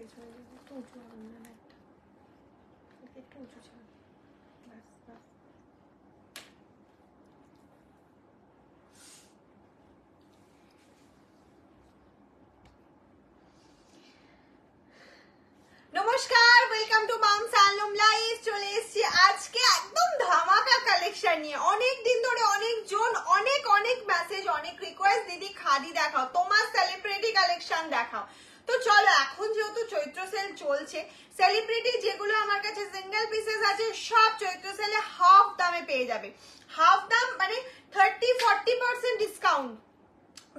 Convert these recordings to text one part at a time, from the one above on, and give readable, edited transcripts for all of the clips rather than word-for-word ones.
Raise হয়ে যাবে, একটু উঁচু হবে না একটা, একটু উঁচু ছিল, ব্যাস ব্যাস। নমস্কার, welcome to mum's handloom live. চলে এসেছি আজকে একদম ধামাকা কালেকশন নিয়ে। অনেক দিন ধরে অনেকজন অনেক অনেক মেসেজ, অনেক রিকোয়েস্ট, দিদি খাদি দেখাও, তোমার সেলিব্রিটি কালেকশন দেখাও। তো চলো, এখন যেহেতু চৈত্র সেল চলছে, সেলিব্রিটি যেগুলো আমার কাছে সিঙ্গেল পিসেস আছে সব চৈত্র সেলে হাফ দামে পেয়ে যাবে। হাফ দাম মানে 30-40% ডিসকাউন্ট।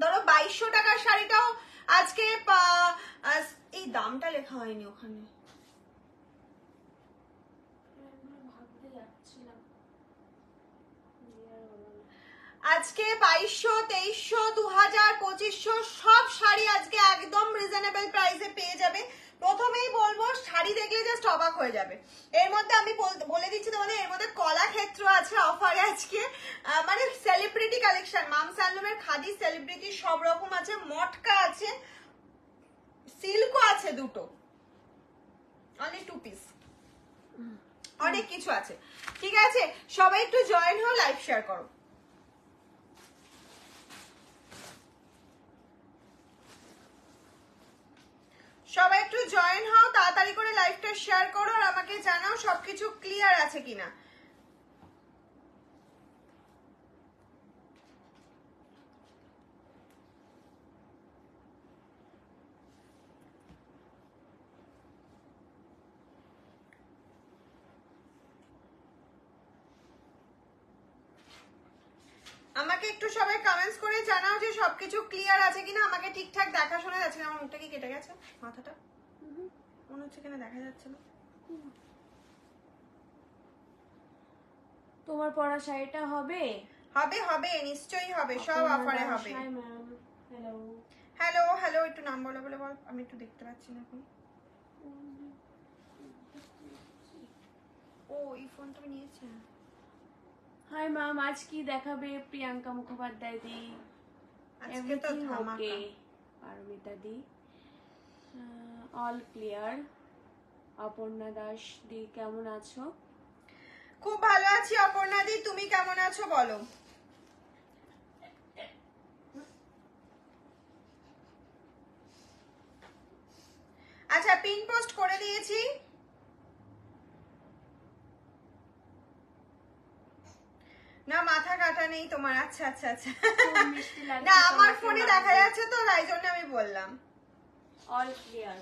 ধরো 2200 টাকার শাড়িটাও আজকে এই দামটা লেখা হয়নি ওখানে, আজকে 2200, 2300, 2000, 2500 সব শাড়ি আজকে একদম রিজনেবল প্রাইসে পেয়ে যাবে। প্রথমেই বলবো, শাড়ি দেখলে জাস্ট অবাক হয়ে যাবে। এর মধ্যে আমি বলে দিচ্ছি তোমাদের, এর মধ্যে কলাক্ষেত্র আছে অফারে আজকে, মানে সেলিব্রিটি কালেকশন, মামস হ্যান্ডলুমের খাদি সেলিব্রিটি সব রকম আছে, মটকা আছে, সিল্কও আছে দুটো, অনলি 2 পিস, অনেক কিছু আছে। ঠিক আছে, সবাই একটু জয়েন হও, লাইভ শেয়ার করো। সবাই একটু জয়েন হও, তাড়াতাড়ি করে লাইভটা শেয়ার করো আর আমাকে জানাও সবকিছু ক্লিয়ার আছে কিনা। আমাকে একটু সবাই কমেন্টস করে জানাও যে সবকিছু ক্লিয়ার আছে কিনা, আমাকে ঠিকঠাক দেখা শোনা যাচ্ছে না। আমার মুখটা কি কেটে গেছে, মাথাটা মনে হচ্ছে কিনা দেখা যাচ্ছে না। তোমার পরা শাড়িটা হবে? হবে হবে, নিশ্চয়ই হবে, সব অফারে হবে। হ্যালো হ্যালো হ্যালো, একটু নাম বলো বলে বল, আমি একটু দেখতে পাচ্ছি না এখন। ও, এই ফোনটা নিয়েছে। হাই ম্যাম, আজ কি দেখাবে প্রিয়াঙ্কা মুখোপাধ্যায় দি? আজকে তো ধামাকা। Paromita the all clear. Aparna Das দি কেমন আছো? খুব ভালো আছি অপর্ণা দি, তুমি কেমন আছো বলো। আচ্ছা, পিন পোস্ট করে দিয়েছি। না, মাথা কাটা নেই তোমার। আচ্ছা আচ্ছা আচ্ছা, না আমার ফোনে দেখা যাচ্ছে তো, তাই জন্য আমি বললাম। All clear.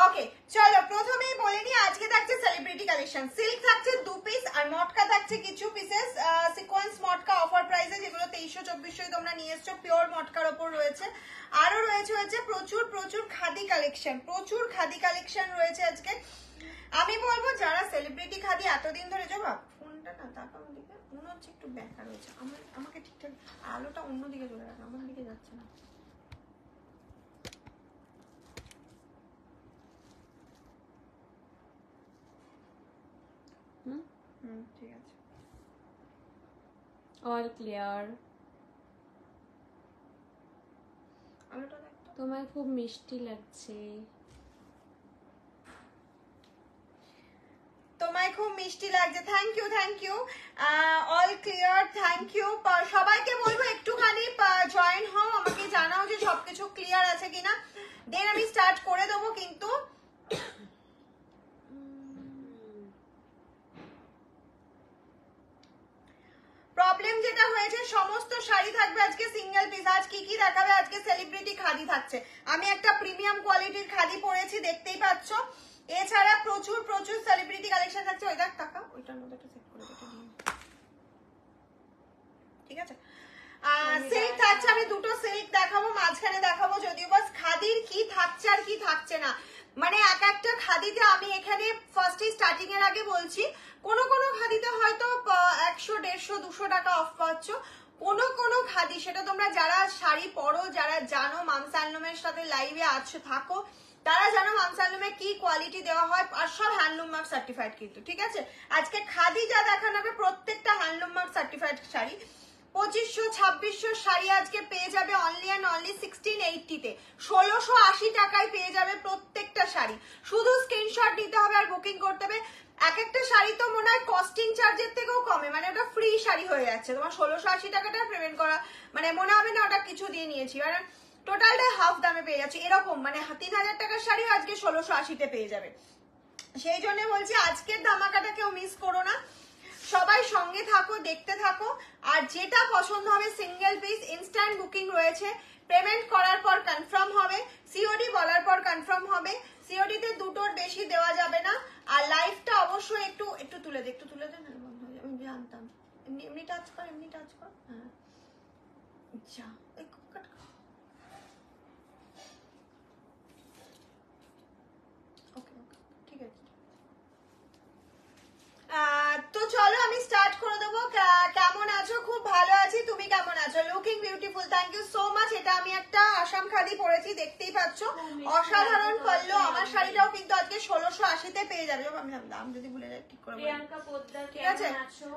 ওকে, চলো প্রথমেই বলে নি, আজকে থাকছে সেলিব্রিটি কালেকশন। সিল্ক থাকছে 2 পিস আর মটকা থাকছে কিছু পিসেস, সিকোয়েন্স মটকা অফার প্রাইসে, যেগুলো 2300-2400 তোমরা নিয়ে এসছো, পিওর মটকার ওপর রয়েছে। আরো রয়েছে প্রচুর প্রচুর খাদি কালেকশন, প্রচুর খাদি কালেকশন রয়েছে আজকে। আমি বলবো যারা সেলিব্রিটি খাদি এতদিন ধরে, যাবা ফোনটা না তাকাও দিকে, মনে হচ্ছে একটু ব্যাকা রয়েছে। আমাকে ঠিকঠাক আলোটা অন্যদিকে চলে রাখো, আমার দিকে যাচ্ছে না। ঠিক আছে, অল ক্লিয়ার। আলোটা দেখ। তোমায় খুব মিষ্টি লাগছে। তোমায় খুব মিষ্টি লাগছে, thank you thank you. All clear, thank you. সবাইকে বলবো একটুখানি জয়েন হও, আমাকে জানাও যে সবকিছু ক্লিয়ার আছে কিনা, দেন আমি স্টার্ট করে দেবো। কিন্তু প্রবলেম যেটা হয়েছে, সমস্ত শাড়ি থাকবে আজকে সিঙ্গেল পিস। আজ কি কি দেখাবে, আজকে সেলিব্রিটি খাদি থাকছে। আমি একটা প্রিমিয়াম কোয়ালিটির খাদি পরেছি, দেখতেই পাচ্ছ। এছাড়া প্রচুর প্রচুর সেলিব্রিটি কালেকশন থাকছে। ওই দেখ টাকা, ওইটার মধ্যে একটা সেট করে দিতে দিন, ঠিক আছে। সিল্ক থাকছে, আমি দুটো সিল্ক দেখাবো, মাঝখানে দেখাবো যদিও বাস খাদির কি থাকছে আর কি থাকছে না। মানে এক একটা খাদিতে আমি এখানে ফার্স্টে স্টার্টিং এর আগে বলছি, কোনো কোনো খাদিতে হয়তো 100, 150, 200 টাকা অফ পাচ্ছ। কোনো কোনো খাদি, সেটা তোমরা যারা শাড়ি পরো, যারা জানো মামস হ্যান্ডলুমের সাথে লাইভে আছো থাকো, তারা জানো মামস হ্যান্ডলুমে কি কোয়ালিটি দেওয়া হয়, আর সব হ্যান্ডলুম মার্ক সার্টিফাইড কিন্তু, ঠিক আছে। আজকে খাদি যা দেখানো হবে প্রত্যেকটা handloom mark certified sari. 2500 2600 sari আজকে পেয়ে যাবে অনলি অ্যান্ড অনলি 1680-তে। 1680 টাকায় পেয়ে যাবে প্রত্যেকটা শাড়ি। শুধু স্ক্রিনশট নিতে হবে আর বুকিং করতে হবে। এক একটা শাড়ি তো মনে হয় কস্টিং চার্জের থেকেও কমে, মানে ওটা ফ্রি শাড়ি হয়ে যাচ্ছে। তোমার 1680 টাকাটা পেমেন্ট করা মানে মনে হবে না ওটা কিছু দিয়ে নিয়েছি, মানে টোটালটা হাফ দামে পেয়ে যাচ্ছে। এরকম মানে 3000 টাকার শাড়িও আজকে 1680-তে পেয়ে যাবে। সেই জন্য বলছি আজকের ধামাকাটা কেউ মিস করো না, সবাই সঙ্গে থাকো, দেখতে থাকো। আর যেটা পছন্দ হবে সিঙ্গেল পিস ইনস্ট্যান্ট বুকিং রয়েছে, পেমেন্ট করার পর কনফার্ম হবে, সিওডি বলার পর কনফার্ম হবে। সিওডিতে দুটোর বেশি দেওয়া যাবে না। আর লাইফটা অবশ্যই একটু একটু তুলে দে, একটু তুলে দে না, বন্ধ হয়ে যাবে। আমি জানতাম এমনি এমনি টাচ কর, এমনি টাচ কর। হ্যাঁ আচ্ছা ওকে ওকে ঠিক আছে। তো চলো আমি স্টার্ট করে দেবো। কেমন আছো? খুব ভালো আছি, তুমি কেমন আছো? Looking beautiful, thank you so much. এটা আমি একটা আসাম খাদি পরেছি, দেখতেই পাচ্ছ অসাধারণ পাল্লো। আমার শাড়িটাও কিন্তু আজকে 1680-তে পেয়ে যাবে। আমি দাম যদি ভুলে যাই ঠিক করে, প্রিয়াঙ্কা পোদ্দার ঠিক আছে? কেমন আছো?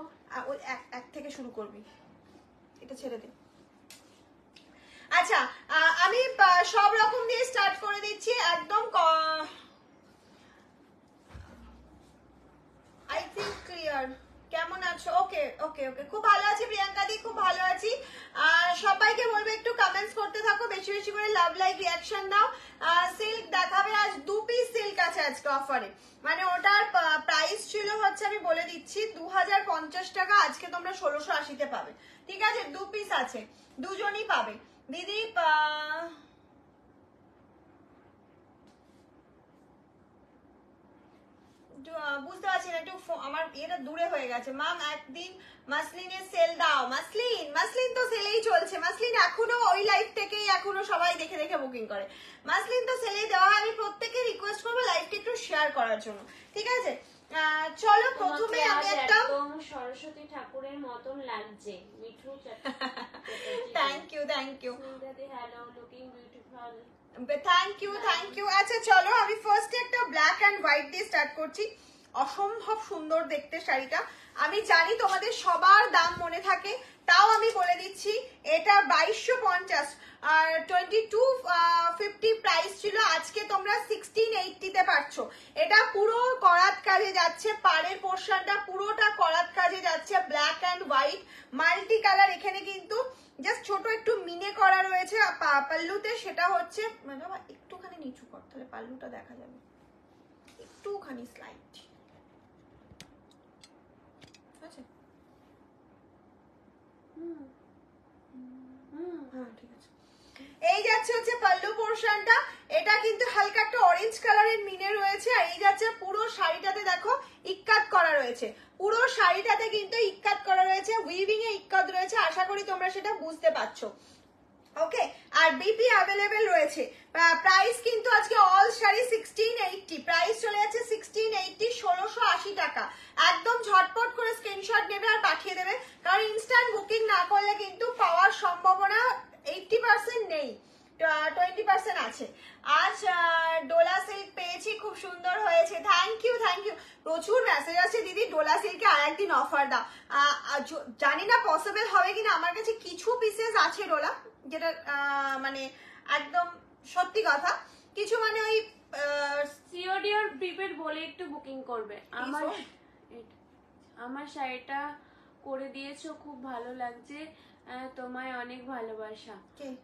ওই এক থেকে শুরু করবি, এটা ছেড়ে দে। আচ্ছা আমি সব রকম দিয়ে স্টার্ট করে দিচ্ছি একদম। I think clear. কেমন আছো? ওকে ওকে ওকে, খুব ভালো আছি প্রিয়াঙ্কা দি, খুব ভালো আছি। সবাইকে বলবো একটু কমেন্টস করতে থাকো, বেশি বেশি করে লাভ লাইক রিয়াকশন দাও। সিল্ক দেখাবে আজ, 2 পিস সিল্ক আছে আজকে অফারে। মানে ওটার প্রাইস ছিল হচ্ছে, আমি বলে দিচ্ছি 2050 টাকা, আজকে তোমরা 1680-তে পাবে। ঠিক আছে, 2 পিস আছে, দুজনই পাবে। দিদি বুঝতে পারছি না, একটু আমার এটা দূরে হয়ে গেছে। মাম একদিন মাসলিনের সেল দাও। মাসলিন মাসলিন তো সেলেই চলছে। মাসলিন এখনো ওই লাইভ থেকেই এখনো সবাই দেখে দেখে বুকিং করে। মাসলিন তো সেলেই দেওয়া হয়। আমি প্রত্যেককে রিকোয়েস্ট করবো লাইভটা একটু শেয়ার করার জন্য, ঠিক আছে? চলো প্রথমে আমি একটা সরস্বতী ঠাকুরের মতন লাগছে Mithu. Thank you thank you, hello, looking beautiful, thank you thank you. আচ্ছা চলো আমি ফার্স্টে একটা ব্ল্যাক অ্যান্ড হোয়াইট দিয়ে স্টার্ট করছি। অসম্ভব সুন্দর দেখতে শাড়িটা। আমি জানি তোমাদের সবার দাম মনে থাকে, তাও আমি বলে দিচ্ছি এটা 2250 আর 2250 প্রাইস ছিল, আজকে তোমরা 1680-তে পাচ্ছ। এটা পুরো করাত কাজে যাচ্ছে, পাড়ের পোর্শনটা পুরোটা করাত কাজে যাচ্ছে, black and white multi colour. এখানে কিন্তু জাস্ট ছোট একটু মিনে করা রয়েছে পাল্লুতে, সেটা হচ্ছে একটুখানি নিচু কর তাহলে পাল্লুটা দেখা যাবে, একটুখানি স্লাইড। হ্যাঁ ঠিক আছে। এই যাচ্ছে হচ্ছে পাল্লু পোর্শনটা, এটা কিন্তু হালকা একটা অরেঞ্জ কালারের মিনে রয়েছে। আর এই যাচ্ছে পুরো শাড়িটাতে দেখো ইক্কাত করা রয়েছে, পুরো শাড়িটাতে কিন্তু ইক্কাত করা রয়েছে, উইভিং এ ইক্কাত রয়েছে। আশা করি তোমরা সেটা বুঝতে পারছো। ওকে, আর বিপি অ্যাভেলেবেল রয়েছে। প্রাইস কিন্তু আজকে অল শাড়ি 1680, প্রাইস চলে যাচ্ছে 1680, 1680 টাকা। একদম ঝটপট করে স্ক্রিনশট নেবে আর পাঠিয়ে দেবে, কারণ ইনস্ট্যান্ট বুকিং না করলে কিন্তু পাওয়ার সম্ভাবনা 80% নেই, 20% আছে। আজ ডোলা সিল্ক পেয়েছি, খুব সুন্দর হয়েছে, থ্যাংক ইউ থ্যাংক ইউ। প্রচুর মেসেজ আছে দিদি ডোলা সিল্কে আর একদিন অফার দাও। জানি না পসিবল হবে কিনা, আমার কাছে কিছু পিসেস আছে ডোলা, যেটা মানে একদম সত্যি কথা, কিছু মানে ওই সিওডি আর প্রিপেড বলে একটু বুকিং করবে। আমার শাড়িটা করে দিয়েছো, খুব ভালো লাগছে, তোমায় অনেক ভালোবাসা,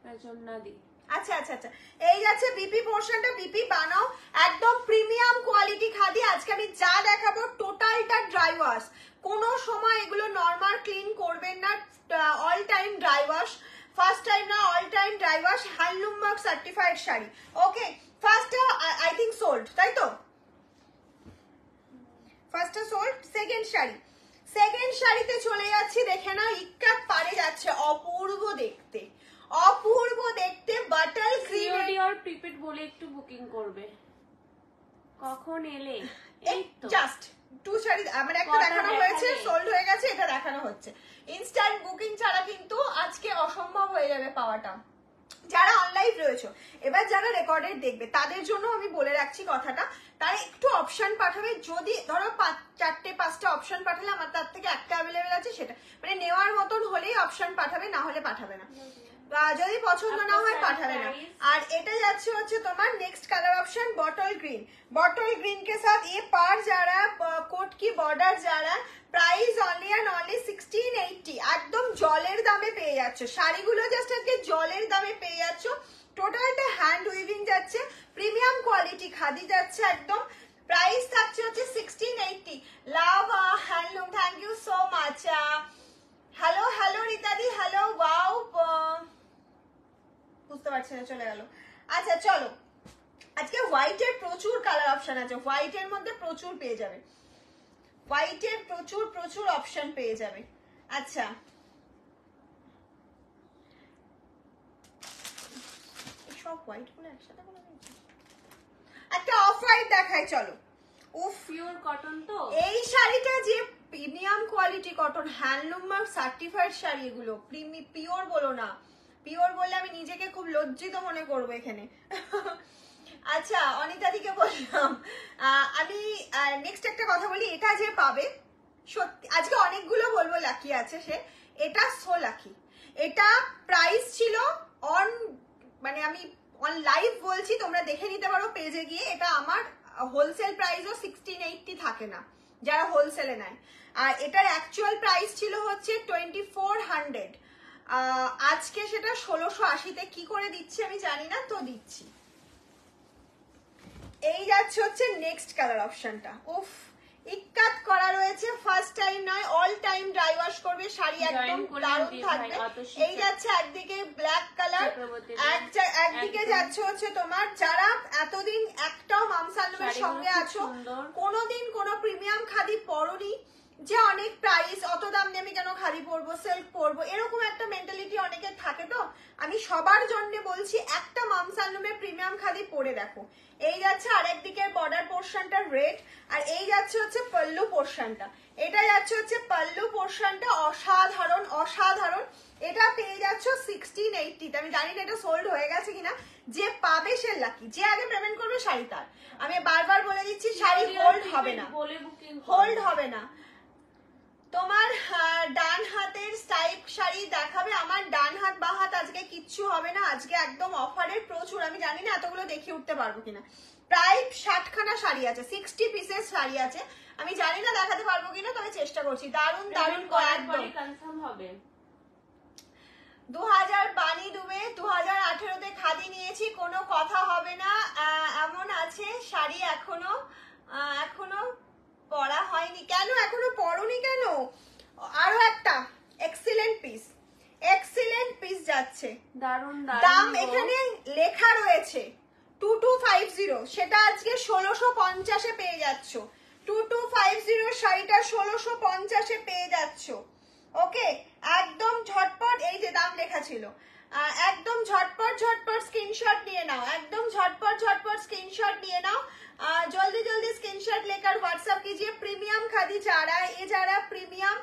রচনা দি। আচ্ছা আচ্ছা আচ্ছা, এই যাচ্ছে বিপি পোর্শনটা, বিপি বানাও, একদম প্রিমিয়াম কোয়ালিটি খাদি। আজকে আমি যা দেখাবো টোটালটা ড্রাই ওয়াশ, কোনো সময় এগুলো নর্মাল ক্লিন করবেন না, all time dry wash, first time না all time dry wash, handloom mark certified sari. Okay, ফার্স্টটা আই থিঙ্ক সোল্ড, তাই তো? ফার্স্টটা সোল্ড, সেকেন্ড শাড়ি, সেকেন্ড শাড়িতে চলে যাচ্ছি, দেখে না ইক্কাত পারে যাচ্ছে, অপূর্ব দেখতে, অপূর্ব দেখতে, বাটার সিওডি আর প্রিপেড বলে একটু বুকিং করবে। কখন এলে? এই তো জাস্ট টু শাড়ি, মানে একটা দেখানো হয়েছে, সোল্ড হয়ে গেছে, এটা দেখানো হচ্ছে। ইনস্ট্যান্ট বুকিং ছাড়া কিন্তু আজকে অসম্ভব হয়ে যাবে পাওয়াটা। যারা অনলাইন রয়েছে, এবার যারা রেকর্ডেড দেখবে তাদের জন্য আমি বলে রাখছি কথাটা, তারা একটু অপশন পাঠাবে। যদি ধরো 4-5টা অপশন পাঠালে আমার তার থেকে একটা অ্যাভেলেবেল আছে, সেটা মানে নেওয়ার মতন হলেই অপশন পাঠাবে, না হলে পাঠাবে না, যদি পছন্দ না হয় পাঠাবে না। আর এটা যাচ্ছে হচ্ছে তোমার next colour option bottle green. Bottle green के साथ ये पार जा रहा है, कोट की बॉर्डर जा रहा है, প্রাইস অনলি এন্ড অনলি 1680। একদম জলের দামে পেয়ে যাচ্ছ শাড়িগুলো, জাস্ট আজকে জলের দামে পেয়ে যাচ্ছ। টোটালটা হ্যান্ড উইভিং যাচ্ছে, প্রিমিয়াম কোয়ালিটি খাদি যাচ্ছে একদম। প্রাইস থাকছে হচ্ছে 1680। Love handloom, thank you so much. Hello hello রিতাদি, হ্যালো, ওয়াও, বুঝতে পারছি না, চলে গেল। আচ্ছা চলো, আজকে হোয়াইটের প্রচুর কালার অপশন আছে, হোয়াইটের মধ্যে প্রচুর পেয়ে যাবে, হোয়াইটের প্রচুর প্রচুর অপশন পেয়ে যাবে। আচ্ছা সব হোয়াইট গুলো একসাথে করে দিয়েছি, একটা অফ হোয়াইট দেখাই চলো। উফ, পিওর কটন তো এই শাড়িটা যে premium quality cotton, handloom mark certified sari, এগুলো পিওর বলো না, পিওর বললে আমি নিজেকে খুব লজ্জিত মনে করবো এখানে। আচ্ছা অনিতা দিকে বললাম। আমি নেক্সট একটা কথা বলি, এটা যে পাবে সত্যি আজকে অনেকগুলো বলবো, লাকি আছে সে, এটা সো লাকি। এটা প্রাইস ছিল অন, মানে আমি অন লাইভ বলছি, তোমরা দেখে নিতে পারো পেজে গিয়ে। এটা আমার হোলসেল প্রাইসও 1680 থাকে না যারা হোলসেলে নেয়, আর এটার অ্যাকচুয়াল প্রাইস ছিল হচ্ছে 2400। আজকে সেটা 1680-তে কি করে দিচ্ছি আমি জানি না, তো দিচ্ছি। এই যাচ্ছে হচ্ছে নেক্সট কালার অপশনটা। উফ, ইক্কাত করা রয়েছে, ফার্স্ট টাইম নয়, অল টাইম ড্রাই ওয়াশ করবে শাড়ি, একদম দারুণ থাকবে। এই যাচ্ছে একদিকে ব্ল্যাক কালার, একদিকে যাচ্ছে হচ্ছে তোমার, যারা এতদিন একটাও মামসালমের সঙ্গে আছো, কোনোদিন কোনো প্রিমিয়াম খাদি পরনি, যে অনেক প্রাইস, অত দাম দিয়ে আমি কেন খাদি পরবো, সিল্ক পরবো, এরকম একটা মেন্টালিটি অনেকের থাকে। তো আমি সবার জন্য বলছি, একটা মামসালমের প্রিমিয়াম খাদি পরে দেখো। এই যাচ্ছে আরেকদিকের বর্ডার পোর্শনটা রেড, আর এই যাচ্ছে হচ্ছে পল্লু পোর্শনটা। এটা যাচ্ছে হচ্ছে পল্লু পোর্শনটা, অসাধারণ অসাধারণ। এটা পেয়ে যাচ্ছ 1680। আমি জানি না এটা সোল্ড হয়ে গেছে কিনা, যে পাবে সে লাকি, যে আগে পেমেন্ট করবে শাড়ি তার। আমি বারবার বলে দিচ্ছি, শাড়ি হোল্ড হবে না, হোল্ড হবে না। তোমার ডান হাতের স্টাইপ শাড়ি দেখাবে, আমার ডান হাত বা হাত আজকে কিচ্ছু হবে না, আজকে একদম অফারের প্রচুর। আমি জানি না এতগুলো দেখিয়ে উঠতে পারবো কিনা, প্রায় 60খানা শাড়ি আছে, 60 পিসের শাড়ি আছে, আমি জানি না দেখাতে পারবো কিনা, তবে চেষ্টা করছি। দারুন দারুন, একদম কনফার্ম হবে। 2000 বানি ডুবে 2018-তে খাদি নিয়েছি, কোনো কথা হবে না, এমন আছে শাড়ি এখনো পরা হয়নি। কেন এখনো পরনি কেন? আরো একটা এক্সিলেন্ট পিস, এক্সিলেন্ট পিস যাচ্ছে, দারুন দাম এখানে লেখা রয়েছে 2250, সেটা আজকে 1650-এ পেয়ে যাচ্ছ। 2250 শাড়িটা 1650-এ পেয়ে যাচ্ছ। ওকে, একদম ঝটপট, এই যে দাম লেখা ছিল, একদম ঝটপট ঝটপট স্ক্রিনশট নিয়ে নাও, একদম ঝটপট ঝটপট स्क्रीनशॉट নিয়ে নাও, जल्दी जल्दी स्क्रीनशॉट लेकर व्हाट्सएप कीजिए। प्रीमियम खादी जा रहा है, ये जा रहा है प्रीमियम,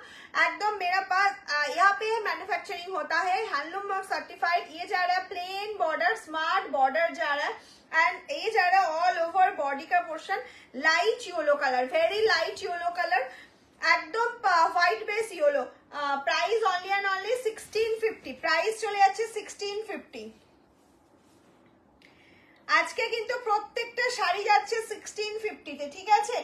एकदम मेरा पास यहाँ पे मैन्युफैक्चरिंग होता है, हैंडलूम मार्क सर्टिफाइड। ये जा रहा है प्लेन बॉर्डर, स्मार्ट बॉर्डर जा रहा है, एंड ये जा रहा है ऑल ओवर बॉडी का portion, light yellow colour, very light yellow colour, একদম white base yellow. Price only and only 1650, price চলে যাচ্ছে 1650। আজকে কিন্তু প্রত্যেকটা শাড়ি যাচ্ছে 1650-তে, ঠিক আছে?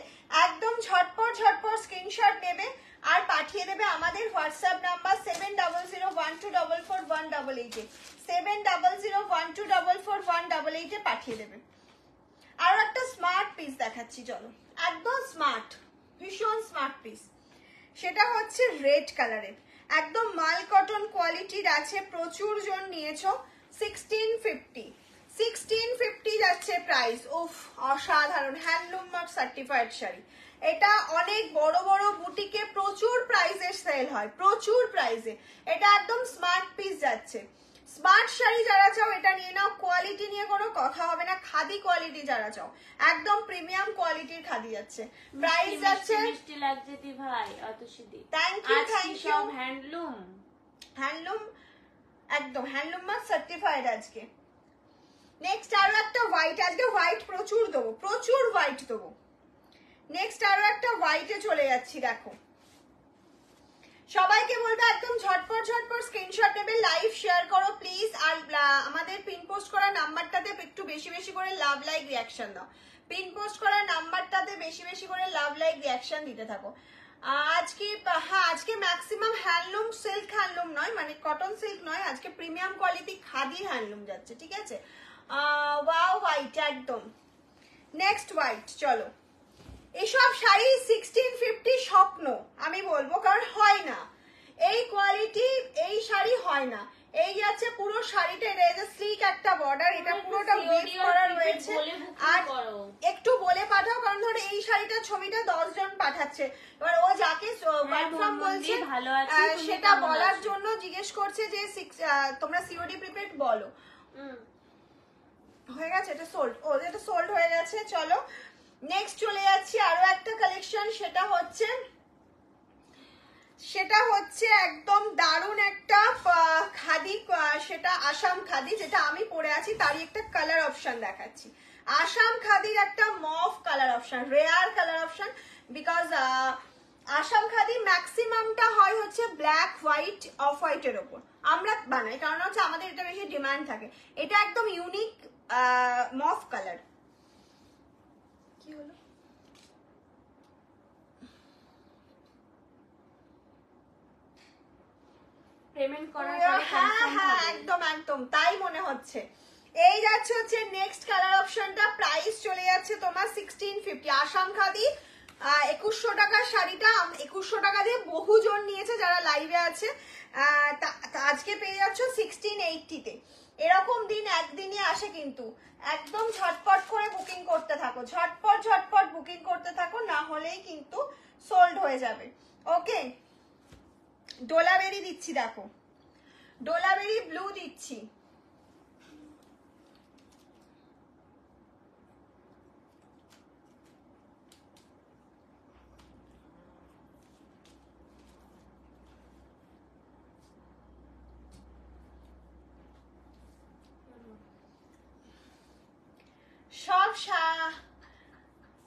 একদম ঝটপট ঝটপট স্ক্রিনশট নেবে আর পাঠিয়ে দেবে আমাদের হোয়াটসঅ্যাপ নাম্বার 7001244188, 7001244188 পাঠিয়ে দেবে। আর একটা স্মার্ট পিস দেখাচ্ছি, চলো, একদম স্মার্ট, ভীষণ স্মার্ট পিস, সেটা হচ্ছে রেড কালারের, একদম মাল কটন কোয়ালিটির আছে, প্রচুর জন নিয়েছো। 1650 যাচ্ছে প্রাইস। উফ, অসাধারণ, হ্যান্ডলুম মার্ক সার্টিফাইড শাড়ি। এটা অনেক বড় বড় বুটিকে প্রচুর প্রাইসে সেল হয়, প্রচুর প্রাইসে। এটা একদম স্মার্ট পিস যাচ্ছে। স্মার্ট শাড়ি যারা চাও এটা নিয়ে নাও, কোয়ালিটি নিয়ে কোনো কথা হবে না, খাদি কোয়ালিটি যারা চাও, একদম প্রিমিয়াম কোয়ালিটির খাদি যাচ্ছে। প্রাইস যাচ্ছে, মিষ্টি লাগছে দি ভাই, অতসিদি, থ্যাংক ইউ থ্যাংক ইউ। সব হ্যান্ডলুম, হ্যান্ডলুম, একদম হ্যান্ডলুম মার্ক সার্টিফাইড। আজকে নেক্সট আরো একটা হোয়াইট, আজকে হোয়াইট প্রচুর দেবো, প্রচুর হোয়াইট দেবো। নেক্সট আরো একটা হোয়াইটে চলে যাচ্ছি, দেখো, সবাইকে বলবো একদম ঝটপট ঝটপট আর আমাদের পিন পোস্ট করা নাম্বারটাতে একটু বেশি বেশি করে লাভ লাইক রিয়াকশন দাও। পিন পোস্ট করা নাম্বারটাতে বেশি বেশি করে লাভ লাইক রিয়াকশন দিতে থাকো। আজকে হ্যাঁ, আজকে ম্যাক্সিমাম হ্যান্ডলুম, সিল্ক হ্যান্ডলুম নয়, মানে কটন সিল্ক নয়, আজকে প্রিমিয়াম কোয়ালিটি খাদি হ্যান্ডলুম যাচ্ছে, ঠিক আছে। ওয়াও হোয়াইট একদম। নেক্সট হোয়াইট, চলো। এসব শাড়ি 1650 স্বপ্ন আমি বলবো, কারণ হয় না এই কোয়ালিটি, এই শাড়ি হয় না। এই যাচ্ছে পুরো শাড়িটা, এটা স্লিক একটা বর্ডার, এটা পুরোটা ওয়েভ করা রয়েছে। আর একটু বলে পাঠাও, কারণ ধরো এই শাড়িটার ছবিটা 10 জন পাঠাচ্ছে, এবার ও যাকে কনফার্ম বলছে সেটা বলার জন্য জিজ্ঞেস করছে যে তোমরা সিওডি প্রিপেড বলো। হয়ে গেছে, এটা সোল্ড, ও এটা সোল্ড হয়ে গেছে। চলো নেক্সট চলে যাচ্ছি আরো একটা কালেকশন, সেটা হচ্ছে একদম দারুণ একটা খাদি, সেটা আসাম খাদি, যেটা আমি পরে আছি তারই একটা কালার অপশন দেখাচ্ছি। আসাম খাদির একটা mauve colour option, rare colour option, because Assam khadi ম্যাক্সিমামটা হয় হচ্ছে ব্ল্যাক হোয়াইট অফ হোয়াইটের ওপর আমরা বানাই, কারণ হচ্ছে আমাদের এটা বেশি ডিমান্ড থাকে। এটা একদম ইউনিক মফ কালার। কি হলো? পেমেন্ট করার পরে হ্যাঁ একদম একদম তাই মনে হচ্ছে। এই যাচ্ছে হচ্ছে নেক্সট কালার অপশনটা, প্রাইস চলে যাচ্ছে তোমার 1650। আসাম খাদি 2100 টাকার শাড়িটা 2100 টাকা দিয়ে বহুজন নিয়েছে যারা লাইভে আছে, আজকে পেয়ে যাচ্ছ 1680-তে। এরকম দিন একদিনই আসে, কিন্তু একদম ঝটপট করে বুকিং করতে থাকো, ঝটপট বুকিং করতে থাকো, না হলেই কিন্তু সোল্ড হয়ে যাবে। ওকে, ডোলাবেরি দিচ্ছি, দেখো ডোলাবেরি ব্লু দিচ্ছি।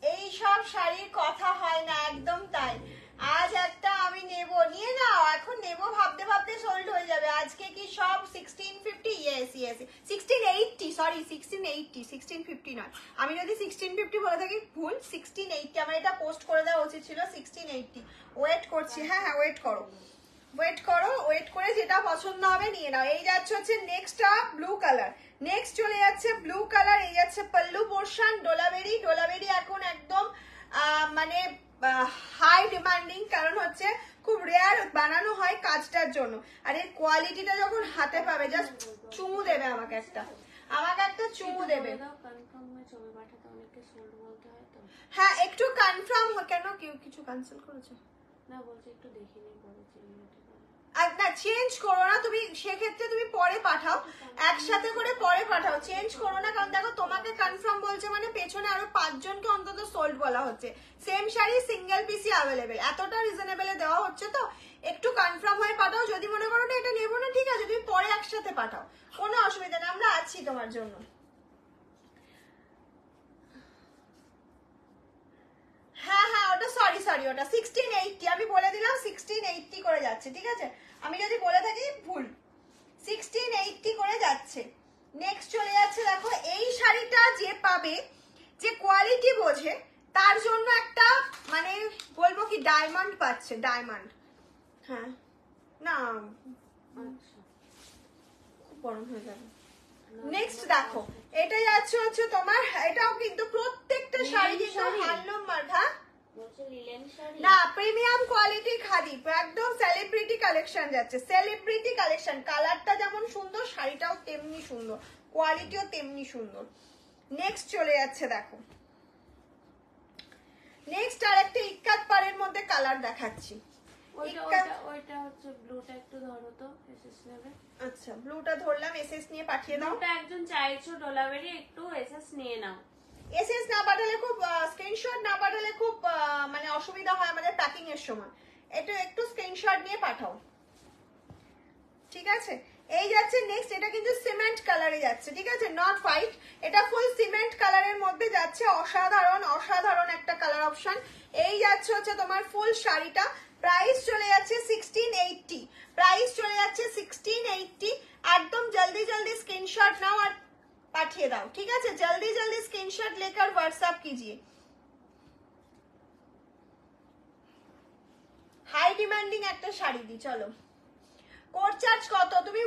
এই সব শাড়ির কথা হয় না, একদম তাই। আজ একটা আমি নেব, নিয়ে নাও, এখন নেব ভাবতে ভাবতে সোল্ড হয়ে যাবে। আজকে কি সব 1650? ইয়েস 1680, সরি 1680, 1650 নয়। আমি যদি 1650 বলে থাকি ভুল, 1680। আমার এটা পোস্ট করে দেওয়া উচিত ছিল 1680। ওয়েট করছি, হ্যাঁ ওয়েট করো, ওয়েট করে যেটা পছন্দ হবে নিয়ে নাও। এই যাচ্ছে হচ্ছে নেক্সট ব্লু কালার, নেক্সট চলে যাচ্ছে ব্লু কালার। এই যাচ্ছে পাল্লু পোর্শন, ডোলাবেরি এখন একদম মানে হাই ডিমান্ডিং, কারণ হচ্ছে খুব রেয়ার বানানো হয় কাজটার জন্য। আর এর কোয়ালিটিটা যখন হাতে পাবে, জাস্ট চুমু দেবে আমাকে একটা চুমু দেবে। হ্যাঁ একটু কনফার্ম, কেন কেউ কিছু ক্যান্সেল করেছে? না বলছি একটু দেখে নিই, বলেছি না চেঞ্জ করো না তুমি, সেক্ষেত্রে তুমি পরে পাঠাও, একসাথে করে পরে পাঠাও, চেঞ্জ করো না। কারণ দেখো তোমাকে কনফার্ম বলছে মানে পেছনে আরো 5 জনকে অন্তত সোল্ড বলা হচ্ছে। সেম শাড়ি সিঙ্গেল পিসি অ্যাভেলেবেল, এতটা রিজনেবলে দেওয়া হচ্ছে, তো একটু কনফার্ম হয়ে পাঠাও। যদি মনে করো না এটা নেবো না, ঠিক আছে, তুমি পরে একসাথে পাঠাও, কোনো অসুবিধা নেই, আমরা আছি তোমার জন্য। হ্যাঁ ওটা সরি ওটা 1680, আমি বলে দিলাম 1680 করে যাচ্ছে, ঠিক আছে, আমি যদি বলে থাকি ভুল, 1680 করে যাচ্ছে। নেক্সট চলে যাচ্ছে, দেখো এই শাড়িটা যে পাবে, যে কোয়ালিটি বোঝে, তার জন্য একটা মানে বলবো কি ডায়মন্ড পাচ্ছে, ডায়মন্ড। হ্যাঁ না খুব গরম হয়ে যাবে। নেক্সট দেখো এটা যাচ্ছে হচ্ছে তোমার, এটাও কিন্তু প্রত্যেকটা শাড়ি কিন্তু হ্যান্ডলুম মার্কা, না প্রিমিয়াম কোয়ালিটি খাদি, একদম সেলিব্রিটি কালেকশন যাচ্ছে, সেলিব্রিটি কালেকশন। কালারটা যেমন সুন্দর, শাড়িটাও তেমনি সুন্দর, কোয়ালিটিও তেমনি সুন্দর। নেক্সট চলে যাচ্ছে, দেখো নেক্সট আরেকটা ইক্কাত পাড়ের মধ্যে কালার দেখাচ্ছি। ওইটা হচ্ছে ব্লুটা, একটু ধরো তো, এসএস নেবে। আচ্ছা ব্লুটা ধরলাম, এসএস নিয়ে পাঠিয়ে দাও। ব্লুটা একজন চাইছো ডোলাবেরি, একটু এসএস নিয়ে নাও। এসএস না পাঠালে খুব, স্ক্রিনশট না পাঠালে খুব মানে অসুবিধা হয় আমাদের প্যাকিং এর সময়, এটা একটু স্ক্রিনশট নিয়ে পাঠাও, ঠিক আছে। এই যাচ্ছে নেক্সট, এটা কিন্তু সিমেন্ট কালারে যাচ্ছে, ঠিক আছে, নট হোয়াইট, এটা ফুল সিমেন্ট কালারের মধ্যে যাচ্ছে। অসাধারণ একটা কালার অপশন। এই যাচ্ছে হচ্ছে তোমার ফুল শাড়িটা, প্রাইস চলে যাচ্ছে 1680, একদম জলদি स्क्रीनशॉट नाओ और पाठिए दाओ, ठीक है? जल्दी जल्दी स्क्रीनशॉट लेकर व्हाट्सएप कीजिए। হাই ডিমান্ডিং একটা শাড়ি দি, চলো। কোড চার্জ কত তুমি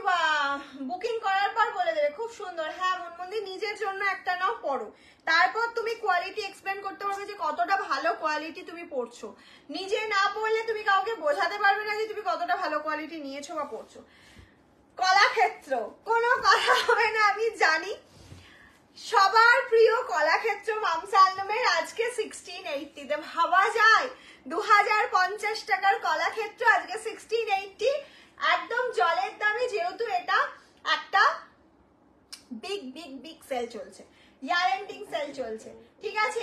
বুকিং করার পর বলে দেবে। খুব সুন্দর। হ্যাঁ মনমন্দি, নিজের জন্য একটা নাও, পরো, তারপর তুমি কোয়ালিটি এক্সপ্লেন করতে পারবে যে কতটা ভালো কোয়ালিটি তুমি পরছো। নিজে না পরলে তুমি কাউকে বোঝাতে পারবে না যে তুমি কতটা ভালো কোয়ালিটি নিয়েছো বা পরছো। কলাক্ষেত্র, কোনো কথা হবে না, আমি জানি সবার প্রিয় কলাক্ষেত্র মামসালমের আজকে 1680 তে। ভাবা যায় 2050 টাকার কলাক্ষেত্র আজকে 1680, একদম জলের দামে। যেহেতু এটা একটা বিগ বিগ বিগ সেল চলছে, ইয়ার এন্ডিং সেল চলছে, ঠিক আছে?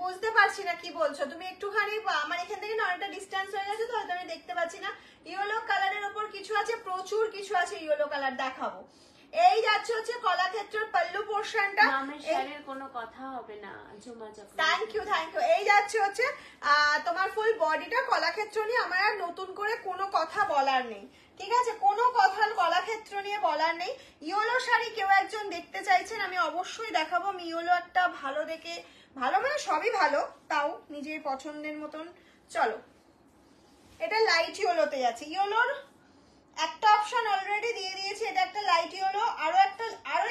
বুঝতে পারছি না কি বলছো তুমি, একটুখানি আমার এখান থেকে না অনেকটা ডিস্টেন্স হয়ে গেছে, তো হয়তো আমি দেখতে পাচ্ছি না। ইয়েলো কালারের উপর কিছু আছে, প্রচুর কিছু আছে ইয়েলো কালার, দেখাবো। এই যাচ্ছে হচ্ছে কলাক্ষেত্রের পাল্লু পোরশনটা। মামের শাড়ির কোনো কথা হবে না Jhuma Chakra. Thank you thank you. এই যাচ্ছে হচ্ছে তোমার ফুল বডিটা কলাক্ষেত্র নিয়ে। আমার আর নতুন করে কোনো কথা বলার নেই, ঠিক আছে? কোনো কথা কলাক্ষেত্র নিয়ে বলার নেই। ইয়েলো শাড়ি কেউ একজন দেখতে চাইছেন, আমি অবশ্যই দেখাবো। আমি ইয়েলো একটা ভালো দেখে, ভালো মানে সবই ভালো, তাও নিজের পছন্দের মতন। চলো, এটা লাইট ইয়েলোতে যাচ্ছে। ইয়েলোর একটা অপশন অলরেডি দিয়ে দিয়েছে, এটা একটা লাইট ইয়েলো, আরো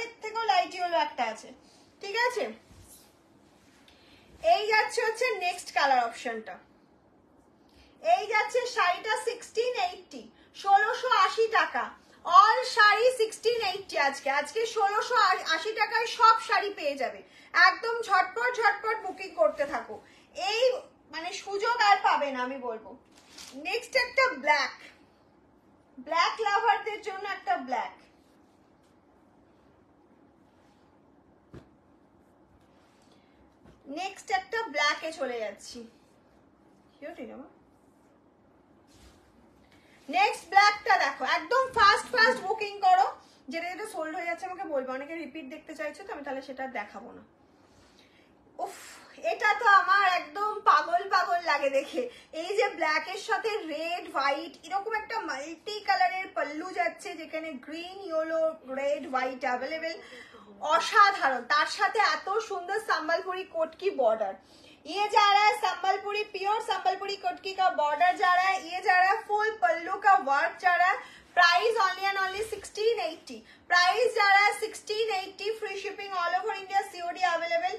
এর থেকেও লাইট ইয়েলো একটা আছে, ঠিক আছে? এই যাচ্ছে হচ্ছে নেক্সট কালার অপশনটা। এই যাচ্ছে শাড়িটা 1680, 1680 টাকা। অল শাড়ি 1680 আজকে 1680 টাকায় সব শাড়ি পেয়ে যাবে। একদম ঝটপট ঝটপট বুকিং করতে থাকো, এই মানে সুযোগ আর পাবে না, আমি বলবো। নেক্সট একটা ব্ল্যাক, ব্ল্যাক লাভারদের জন্য একটা ব্ল্যাক। নেক্সট একটা ব্ল্যাকে চলে যাচ্ছি। নেক্সট ব্ল্যাকটা দেখো, একদম ফাস্ট ফাস্ট বুকিং করো। যেটা যেটা সোল্ড হয়ে যাচ্ছে আমাকে বলবো, অনেকে রিপিট দেখতে চাইছো, তো আমি তাহলে সেটা দেখাবো না। উফ, এটা তো আমার একদম পাগল পাগল লাগে দেখে। এই যে ব্ল্যাকের সাথে রেড হোয়াইট এরকম একটা মাল্টি কালারের পাল্লু যাচ্ছে, যেখানে green yellow red white available, অসাধারণ। তার সাথে এত সুন্দর সম্বলপুরি কোটকি बॉर्डर। ये जा रहा है संबलपुरी प्योर संबलपुरी कोटकी का बॉर्डर जा रहा है, ये जा रहा है फुल पल्लू का वर्क जा रहा है। Price only and only 1680, price जा रहा है 1680, free shipping all over India, COD available.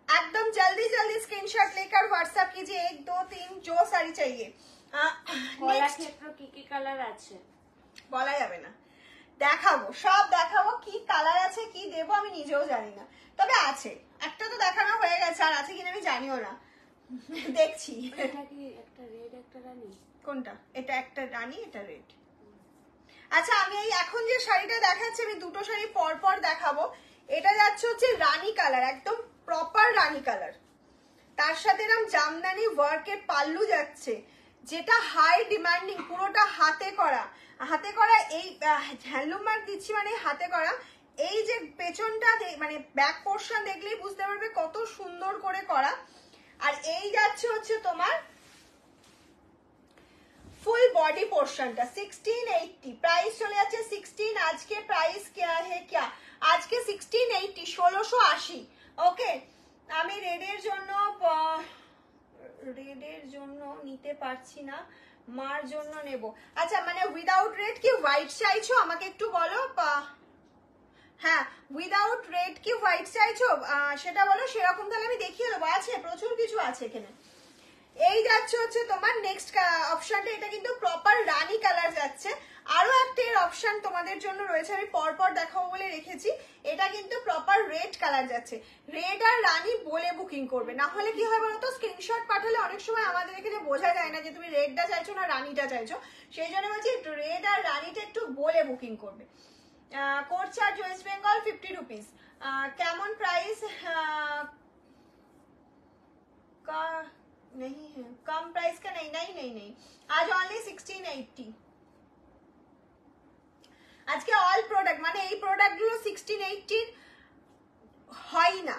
एकदम जल्दी जल्दी स्क्रीनशॉट लेकर व्हाट्सएप कीजिए, 1 2 3 जो साड़ी चाहिए। কলাক্ষেত্র কি কি কালার আছে বলা যাবে না, দেখাবো, সব দেখাবো। কি কালার আছে কি দেবো আমি নিজেও জানি না, তবে আছে একটা তো দেখানো হয়ে গেছে, আর আছে কিনা আমি জানিও না, দেখছি। এটা কি একটা রেড একটা রানী? কোনটা? এটা একটা রানী, এটা রেড। আচ্ছা, আমি এই এখন যে শাড়িটা দেখাচ্ছি, আমি দুটো শাড়ি পর পর দেখাবো। এটা যাচ্ছে হচ্ছে রানী কালার, একদম প্রপার রানী কালার। তার সাথে এরকম জামদানি ওয়ার্কের পাল্লু যাচ্ছে, যেটা হাই ডিমান্ডিং, পুরোটা হাতে করা। হাতে করা এই হ্যান্ডলুম মার্ক দিচ্ছি মানে হাতে করা। এই যে পেছনটা মানে ব্যাক পোর্শন দেখলেই বুঝতে পারবে কত সুন্দর করে করা। আর এই যাচ্ছে হচ্ছে তোমার ফুল বডি পোর্শনটা 1680, প্রাইস চলে যাচ্ছে 16। আজকে প্রাইস क्या है क्या, আজকে 1680, 1680। ওকে, আমি রেডের জন্য নিতে পারছি না, মার জন্য নেব। আচ্ছা, মানে উইদাউট রেড কি হোয়াইট চাইছো আমাকে একটু বলো। হ্যাঁ, উইদাউট রেড কি হোয়াইট চাইছো সেটা বলো, সেরকম তাহলে আমি দেখিয়ে দেবো। আছে প্রচুর কিছু আছে এখানে। এই যাচ্ছে হচ্ছে তোমার নেক্সট অপশনটা, এটা কিন্তু প্রপার রানী কালার যাচ্ছে। আরো একটা এর অপশন তোমাদের জন্য রয়েছে, আমি পরপর দেখাবো বলে রেখেছি। এটা কিন্তু প্রপার রেড কালার যাচ্ছে। রেড আর রানী বলে বুকিং করবে, না হলে কি হয় বলতো, স্ক্রিনশট পাঠালে অনেক সময় আমাদের এখানে বোঝা যায় না যে তুমি রেডটা চাইছো না রানীটা চাইছো। সেই জন্য বলছি রেড আর রানীটা একটু বলে বুকিং করবে। Code charge West Bengal 50 rupees. কেমন প্রাইস का नहीं है, कम प्राइस का नहीं नहीं नहीं नहीं, आज ओनली 1680। আজকে অল প্রোডাক্ট মানে এই প্রোডাক্ট গুলো 1680 হয় না,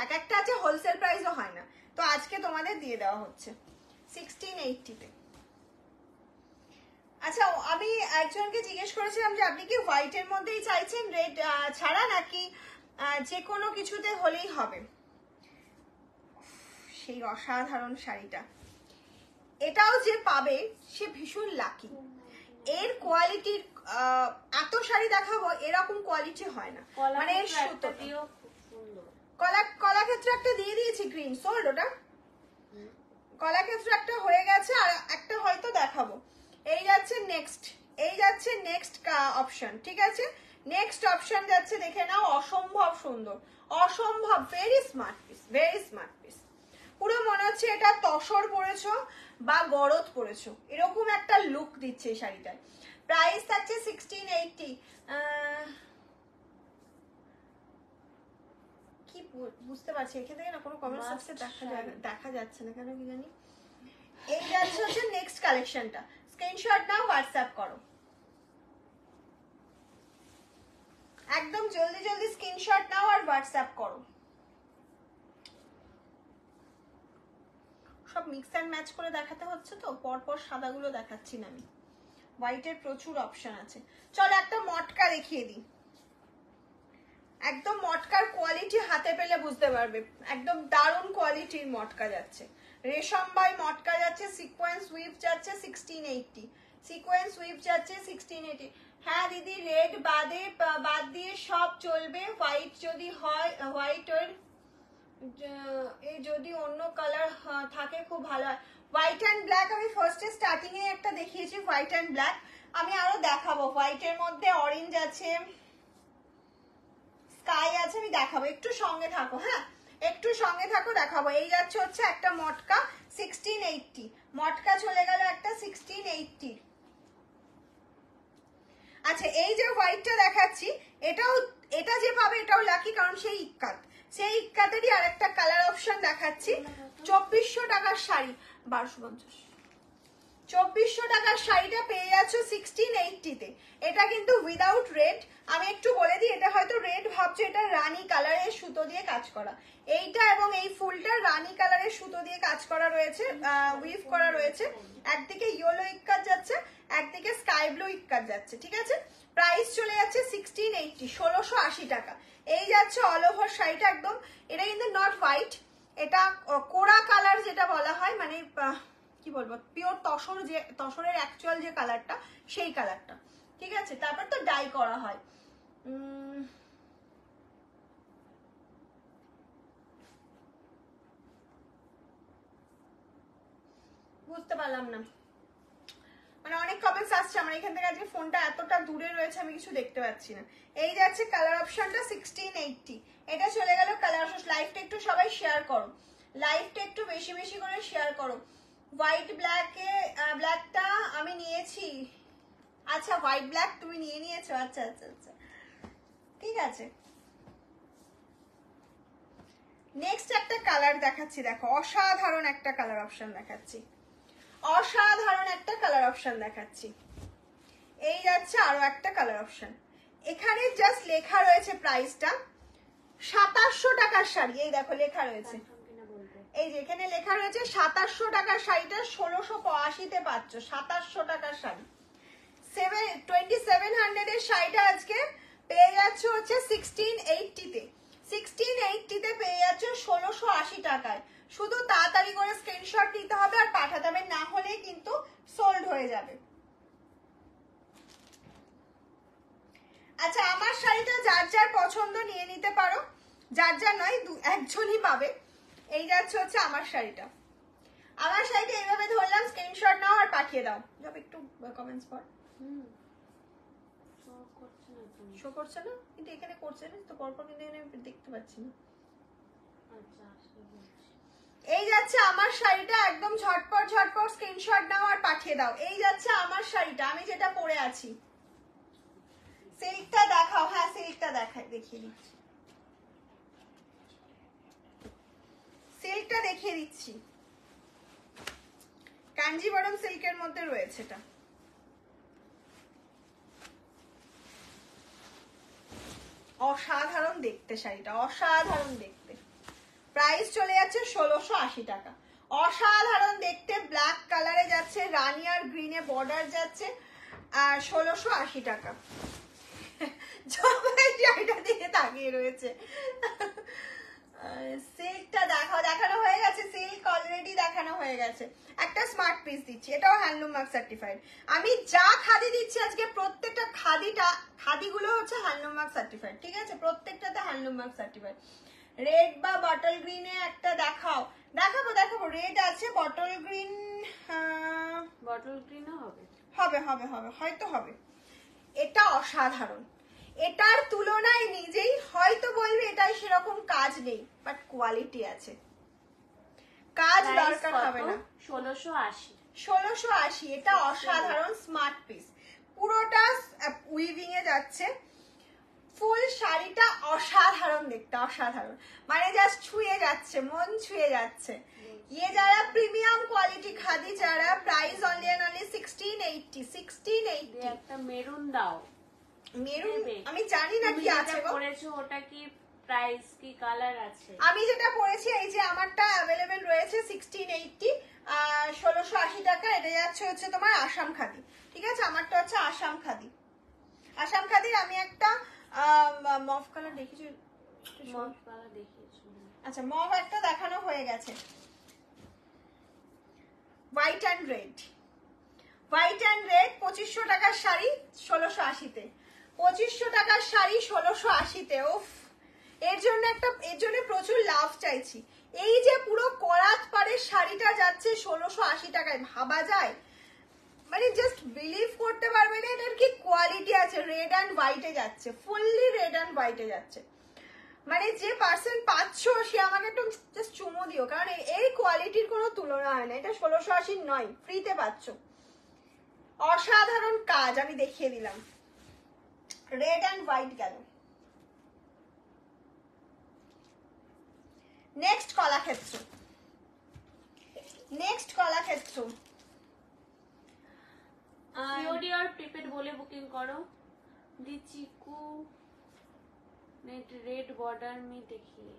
এক একটা আছে হোলসেল প্রাইসও হয় না, তো আজকে তোমাদের দিয়ে দেওয়া হচ্ছে। 1680-তে। আচ্ছা, আমি একজনকে জিজ্ঞেস করেছিলাম যে আপনি কি হোয়াইটের মধ্যেই চাইছেন, রেড ছাড়া, নাকি যে কোনো কিছুতে হলেই হবে। সেই অসাধারণ শাড়িটা, এটাও যে পাবে সে ভীষণ লাকি। এর কোয়ালিটির এত শাড়ি দেখাবো, এরকম কোয়ালিটি হয় না, মানে এর সুতো কলাক্ষেত্র একটা দিয়ে দিয়েছি, গ্রিন সোল্ড, ওটা কলাক্ষেত্র একটা হয়ে গেছে, আর একটা হয়তো দেখাবো। এই যাচ্ছে নেক্সট, এই যাচ্ছে নেক্সট অপশন, ঠিক আছে? নেক্সট অপশন যাচ্ছে, দেখে নাও, অসম্ভব সুন্দর, অসম্ভব, very smart piece, very smart piece. পুরো মনে হচ্ছে এটা তসর পরেছো বা গরদ পরেছো, এরকম একটা লুক দিচ্ছে এই শাড়িটায়। প্রাইস থাকছে 1680। কি বুঝতে পারছি এখান থেকে না, কোনো কমেন্ট বক্সে দেখা যাচ্ছে না কেন কি জানি। এই যাচ্ছে হচ্ছে নেক্সট কালেকশনটা, স্ক্রিনশট নাও, হোয়াটসঅ্যাপ করো, একদম জলদি জলদি স্ক্রিনশট নাও আর হোয়াটসঅ্যাপ করো। সব মিক্স অ্যান্ড ম্যাচ করে দেখাতে হচ্ছে তো, পরপর সাদাগুলো দেখাচ্ছি না আমি, হোয়াইটের প্রচুর অপশন আছে। চলো একটা মটকা দেখিয়ে দিই, একদম মটকার কোয়ালিটি হাতে পেলে বুঝতে পারবে, একদম দারুণ কোয়ালিটির মটকা যাচ্ছে, রেশম বাই মটকা যাচ্ছে, সিকোয়েন্স উইভ যাচ্ছে 1680, সিকোয়েন্স উইভ যাচ্ছে 1680। হ্যাঁ দিদি, রেড বাদ দিয়ে সব চলবে, হোয়াইট যদি হয়, হোয়াইটের যদি অন্য কালার থাকে খুব ভালো হয়। হোয়াইট অ্যান্ড ব্ল্যাক আমি ফার্স্টে স্টার্টিং এ একটা দেখিয়েছি, হোয়াইট অ্যান্ড ব্ল্যাক, আমি আরো দেখাবো। হোয়াইটের মধ্যে অরেঞ্জ আছে, স্কাই আছে, আমি দেখাবো, একটু সঙ্গে থাকো, হ্যাঁ একটু সঙ্গে থাকো, দেখাবো। এই যাচ্ছে হচ্ছে একটা মটকা 1680, মটকা চলে গেল একটা 1680। আচ্ছা, এই যে হোয়াইটটা দেখাচ্ছি, এটা যে পাবে এটাও লাকি, কারণ সেই ইক্কাত, সেই ইক্কাতেরই আরেকটা কালার অপশন দেখাচ্ছি। 2400 টাকার শাড়ি, 1250, 2400 টাকার শাড়িটা পেয়ে যাচ্ছ 1680-তে। এটা কিন্তু উইদাউট রেড, আমি একটু বলে দিই, এটা হয়তো রেড ভাবছো, এটা রানী কালারের সুতো দিয়ে কাজ করা, এইটা এবং এই ফুলটা রানী কালারের সুতো দিয়ে কাজ করা রয়েছে, উইভ করা রয়েছে। একদিকে ইয়েলো ইক্কাত যাচ্ছে, একদিকে স্কাই ব্লু ইক্কাত যাচ্ছে, ঠিক আছে? প্রাইস চলে যাচ্ছে 1680, 1680 টাকা। এই যাচ্ছে অল ওভার শাড়িটা, একদম, এটা কিন্তু নট হোয়াইট, এটা কোরা কালার যেটা বলা হয়, মানে কি বলবো, পিওর তসর, যে তসরের অ্যাকচুয়াল যে কালারটা, সেই কালারটা, ঠিক আছে? তারপর তো ডাই করা হয়। বুঝতে পারলাম না, মানে অনেক কমেন্টস আসছে আমার এখান থেকে, আজকে ফোনটা এতটা দূরে রয়েছে আমি কিছু দেখতে পাচ্ছি না। এই যাচ্ছে কালার অপশনটা 1680, এটা চলে গেল কালার অপশন। লাইভটা একটু সবাই শেয়ার করো, লাইভটা একটু বেশি বেশি করে শেয়ার করো। হোয়াইট ব্ল্যাকটা আমি নিয়েছি, আচ্ছা হোয়াইট ব্ল্যাক তুমি নিয়েছো, আচ্ছা আচ্ছা আচ্ছা, ঠিক আছে। নেক্সট একটা কালার দেখাচ্ছি, দেখো অসাধারণ একটা কালার অপশন দেখাচ্ছি, অসাধারণ একটা কালার অপশন দেখাচ্ছি। এই যাচ্ছে আরো একটা কালার অপশন, এখানে জাস্ট লেখা রয়েছে প্রাইসটা 2700 টাকার শাড়ি, এই দেখো লেখা রয়েছে, এই যে এখানে লেখা রয়েছে 2700 টাকার শাড়িটা 1680-তে পাচ্ছ, 2700 টাকার শাড়ি। 2700 এর শাড়িটা আজকে পেয়ে যাচ্ছ হচ্ছে 1680-তে, 1680-তে পেয়ে যাচ্ছ 1680 টাকায়। শুধু তাড়াতাড়ি করে স্ক্রিনশট দিতে হবে আর পাঠাতে হবে, না হলে কিন্তু সোল্ড হয়ে যাবে। আচ্ছা, আমার শাড়িটা যার যার পছন্দ নিয়ে নিতে পারো, যার যার নয়, একজনই পাবে। এই যাচ্ছে হচ্ছে আমার শাড়িটা, আমার শাড়িটা এইভাবে ধরলাম, স্ক্রিনশট নাও আর পাঠিয়ে দাও। যাবে একটু কমেন্টস পর, শো করছে না কিন্তু এখানে করছে না তো, পরপর কিন্তু এখানে দেখতে পাচ্ছি না। এই যাচ্ছে আমার শাড়িটা, একদম ঝটপট ঝটপট স্ক্রিনশট নাও আর পাঠিয়ে দাও। এই যাচ্ছে আমার শাড়িটা, আমি যেটা পরে আছি। সিল্কটা দেখাও, হ্যাঁ সিল্কটা দেখিয়ে দিচ্ছি, সিল্কটা দেখিয়ে দিচ্ছি, কাঞ্জিবরম সিল্কের মধ্যে রয়েছে এটা। অসাধারণ দেখতে শাড়িটা, অসাধারণ দেখতে। প্রাইস চলে যাচ্ছে 1680 টাকা, অসাধারণ দেখতে, ব্ল্যাক কালারে যাচ্ছে, রানি আর গ্রিনে বর্ডার যাচ্ছে, আর 1680 টাকা। সবাই শাড়িটা দিয়ে তাকিয়ে রয়েছে। সিল্কটা দেখানো হয়ে গেছে, সিল্ক অলরেডি দেখানো হয়ে গেছে। একটা স্মার্ট পিস দিচ্ছি, এটাও হ্যান্ডলুম মার্ক সার্টিফাইড। আমি যা খাদি দিচ্ছি আজকে প্রত্যেকটা খাদিগুলো হচ্ছে হ্যান্ডলুম মার্ক সার্টিফাইড, ঠিক আছে? প্রত্যেকটাতে হ্যান্ডলুম মার্ক সার্টিফাইড। রেড বা বটল গ্রিনে একটা দেখাবো। রেড আছে, বটল গ্রিন, বটল গ্রিনও হবে, হয়তো হবে। এটা অসাধারণ, এটার তুলনায় নিজেই হয়তো বলবে এটাই সেরকম কাজ নেই, বাট কোয়ালিটি আছে, কাজ দরকার হবে না। 1680 এটা অসাধারণ স্মার্ট পিস, পুরোটা উইভিং এ যাচ্ছে, ফুল শাড়িটা অসাধারণ দেখতে, অসাধারণ, মানে জাস্ট ছুঁয়ে যাচ্ছে, মন ছুঁয়ে যাচ্ছে। ये যারা প্রিমিয়াম কোয়ালিটি খাদি, যারা প্রাইস অনলি এন্ড অনলি 1680। একটা মেরুন দাও, মেরুন আমি জানি না কি আছে গো, পরেছো ওটা কি প্রাইস কি কালার আছে? আমি যেটা পরেছি এই যে আমারটা अवेलेबल রয়েছে 1680, 1680 টাকা। এটা যাচ্ছে হচ্ছে তোমার আসাম খাদি, ঠিক আছে? আমারটা হচ্ছে আসাম খাদি। আসাম খাদির আমি একটা মভ কালার দেখিয়েছি, মভ কালার দেখিয়েছি। আচ্ছা, মভ একটা দেখানো হয়ে গেছে। হোয়াইট অ্যান্ড রেড 2500 টাকার শাড়ি 1680-তে, 2500 টাকার শাড়ি 1680-তে। উফ, এর জন্য প্রচুর লাভ চাইছি। এই যে পুরো করাত পাড়ের শাড়িটা যাচ্ছে 1680 টাকায়, ভাবা যায়? মানে জাস্ট বিলিভ করতে পারবে না এটার কি কোয়ালিটি আছে। রেড অ্যান্ড হোয়াইটে যাচ্ছে, ফুললি রেড অ্যান্ড হোয়াইটে যাচ্ছে। মানে যে পার্সন পাচ্ছ সে আমাকে একটু জাস্ট চুমো দিও, কারণ এই কোয়ালিটির কোনো তুলনা হয় না। এটা 1680 নয়, ফ্রিতে পাচ্ছ। অসাধারণ কাজ, আমি দেখিয়ে দিলাম। রেড অ্যান্ড হোয়াইট গেল। নেক্সট কলাক্ষেত্র সিওডি আর প্রিপেড বলে বুকিং করো। দি চিকু নেট রেড বর্ডার में देखिए।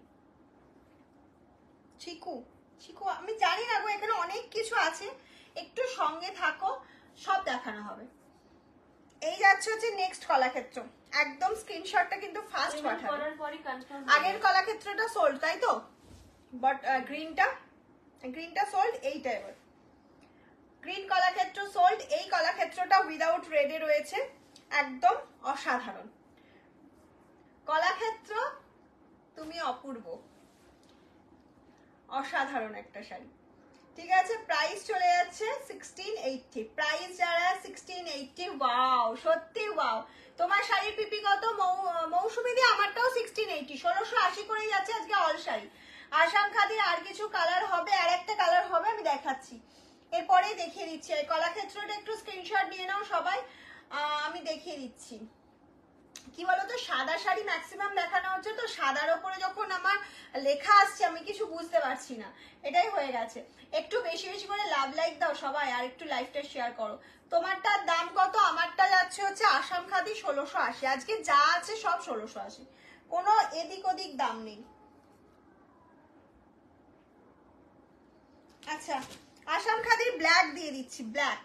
চিকু আমি জানি না গো, এখানে অনেক কিছু আছে, একটু সঙ্গে থাকো, সব দেখানো হবে। এই যাচ্ছে হচ্ছে নেক্সট কলাক্ষেত্র, একদম স্ক্রিনশটটা কিন্তু ফাস্ট পাঠাবে। আগের কলাক্ষেত্রটা সোল্ড, তাই তো? বাট গ্রিনটা সোল্ড, এইটা এবার গ্রিন কলাক্ষেত্র সোল্ড। এই কলাক্ষেত্রটা উইদাউট রেডে রয়েছে, একদম অসাধারণ কলাক্ষেত্র, তুমি অপূর্ব, অসাধারণ একটা শাড়ি, ঠিক আছে? প্রাইস চলে যাচ্ছে 1680। প্রাইস যারা 1680, ওয়াও, সত্যি ওয়াও। তোমার শাড়ির পিপি কত মৌসুমি দিয়ে? আমারটাও 1680, 1680 করে যাচ্ছে আজকে অল শাড়ি। আসাম খাদির আর কিছু কালার হবে, আর একটা কালার হবে, আমি দেখাচ্ছি, এরপরেই দেখিয়ে দিচ্ছি। এই কলাক্ষেত্রটা একটু স্ক্রিনশট নিয়ে নাও সবাই, আমি দেখিয়ে দিচ্ছি। কি বলতো, সাদা শাড়ি ম্যাক্সিমাম দেখানো হচ্ছে, তো সাদার ওপরে যখন আমার লেখা আসছে আমি কিছু বুঝতে পারছি না, এটাই হয়ে গেছে। একটু বেশি বেশি করে লাভ লাইক দাও সবাই, আর একটু লাইভটা শেয়ার করো। তোমারটার দাম কত? আমারটা যাচ্ছে হচ্ছে আসাম খাদি 1680। আজকে যা আছে সব 1680, কোনো এদিক ওদিক দাম নেই। আচ্ছা, আসাম খাদির ব্ল্যাক দিয়ে দিচ্ছি, ব্ল্যাক,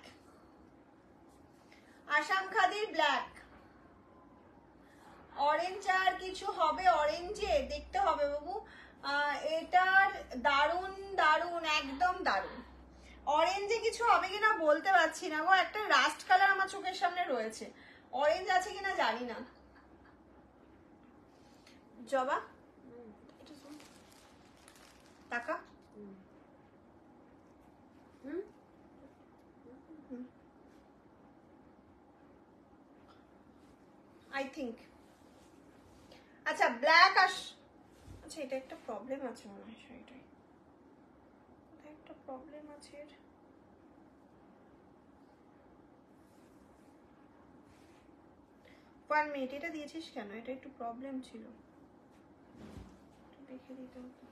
আসাম খাদির ব্ল্যাক। অরেঞ্জ আর কিছু হবে? অরেঞ্জে দেখতে হবে বাবু, এটার দারুন দারুন, একদম দারুন। অরেঞ্জে কিছু হবে কিনা বলতে পারছি না গো, একটা রাস্ট কালার আমার চোখের সামনে রয়েছে, অরেঞ্জ আছে কিনা জানি না। জবা টাকা আই থিঙ্ক। আচ্ছা, ব্ল্যাক আচ্ছা, এটা একটা প্রবলেম আছে মনে হয়, শাড়িটাই একটা প্রবলেম আছে। 1 মিনিট, এটা দিয়েছিস কেন? এটা একটু প্রবলেম ছিল, দেখে দিতে হতো।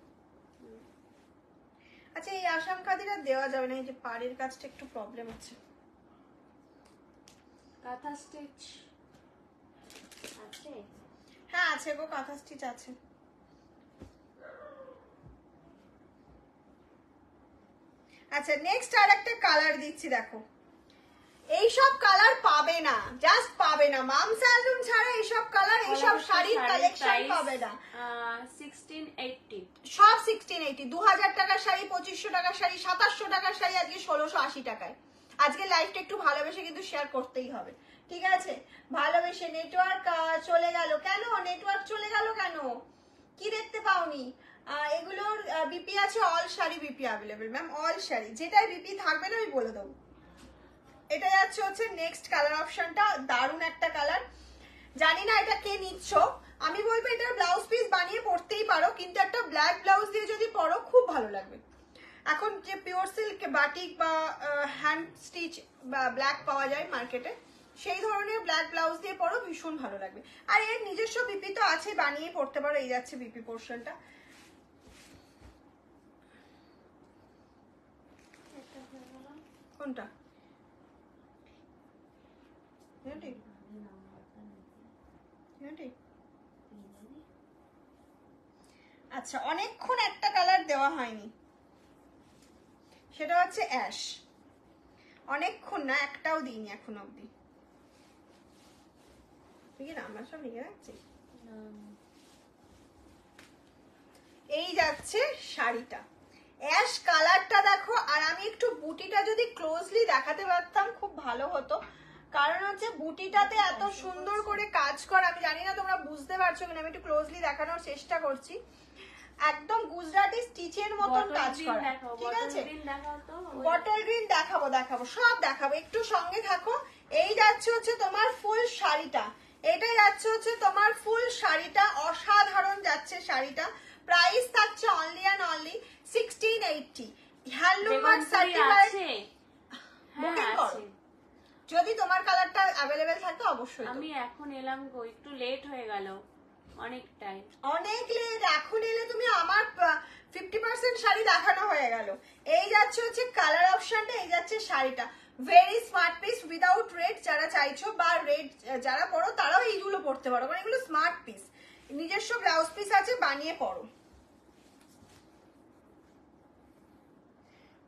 আচ্ছা, এই আসাম খাদিটা দেওয়া যাবে না, এই যে পাড়ের কাজটা একটু প্রবলেম আছে। কাঁথা স্টিচ আছে? হ্যাঁ আছে গো, কাঁথা স্টিচ আছে। আচ্ছা নেক্সট আর একটা কালার দিচ্ছি, দেখো এইসব কালার পাবে না, জাস্ট পাবে না, মাম স্যালুন ছাড়া এইসব কালার এইসব শাড়ির কালেকশন পাবে না। 1680 সব 1680, 2000 টাকার শাড়ি, 2500 টাকার শাড়ি, 2700 টাকার শাড়ি আজকে 1680 টাকায়। আজকে লাইভটা একটু ভালোবেসে কিন্তু শেয়ার করতেই হবে, ঠিক আছে? ভালোবেসে। নেটওয়ার্ক চলে গেল কেন? নেটওয়ার্ক চলে গেল কেন? কি দেখতে পাওনি? এগুলোর বিপি আছে, all sari BP available ma'am, all sari, যেটাই বিপি থাকবে না আমি বলে দেবো। এটা যাচ্ছে হচ্ছে নেক্সট কালার অপশনটা, দারুণ একটা কালার। জানি না এটা কে নিচ্ছ, আমি বলবো এটার ব্লাউজ পিস বানিয়ে পরতেই পারো, কিন্তু একটা ব্ল্যাক ব্লাউজ দিয়ে যদি পরো খুব ভালো লাগবে। এখন যে পিওর সিল্ক বাটিক বা হ্যান্ড স্টিচ বা ব্ল্যাক পাওয়া যায় মার্কেটে, সেই ধরনের ব্ল্যাক ব্লাউজ দিয়ে পরো, ভীষণ ভালো লাগবে। আর এর নিজস্ব বিপি তো আছে, বানিয়ে পরতে পারো। এই যাচ্ছে বিপি পোর্শনটা। কোনটা? আচ্ছা অনেকক্ষণ একটা কালার দেওয়া হয়নি, সেটা হচ্ছে অ্যাশ। অনেকক্ষণ না, একটাও দিইনি এখন অব্দি। আমরা সব লিখে রাখছি। এই যাচ্ছে শাড়িটা, অ্যাশ কালারটা দেখো। আর আমি একটু বুটিটা যদি ক্লোজলি দেখাতে পারতাম খুব ভালো হতো, কারণ হচ্ছে বুটিটাতে এত সুন্দর করে কাজ করা। আমি জানি না তোমরা বুঝতে পারছো কিনা, আমি একটু ক্লোজলি দেখানোর চেষ্টা করছি। একদম গুজরাটি স্টিচের মতন কাজ করা, ঠিক আছে? বটল গ্রিন দেখাবো, দেখাবো, সব দেখাবো, একটু সঙ্গে থাকো। এই যাচ্ছে হচ্ছে তোমার ফুল শাড়িটা, এটা যাচ্ছে হচ্ছে তোমার ফুল শাড়িটা, অসাধারণ যাচ্ছে শাড়িটা। প্রাইস থাকছে only and only 1680। Handloom work certified. Booking করো যদি তোমার কালারটা অ্যাভেলেবেল থাকে, অবশ্যই। আমি এখন এলাম গো, একটু লেট হয়ে গেল অনেকটাই, অনেক লেট। এখন এলে তুমি আমার 50% শাড়ি দেখানো হয়ে গেল। এই যাচ্ছে হচ্ছে কালার অপশনটা, এই যাচ্ছে শাড়িটা, very smart piece without red. যারা চাইছো বা রেড যারা পরো তারাও এইগুলো পরতে পারো, কারণ এগুলো স্মার্ট পিস, নিজস্ব ব্লাউজ পিস আছে, বানিয়ে পরো।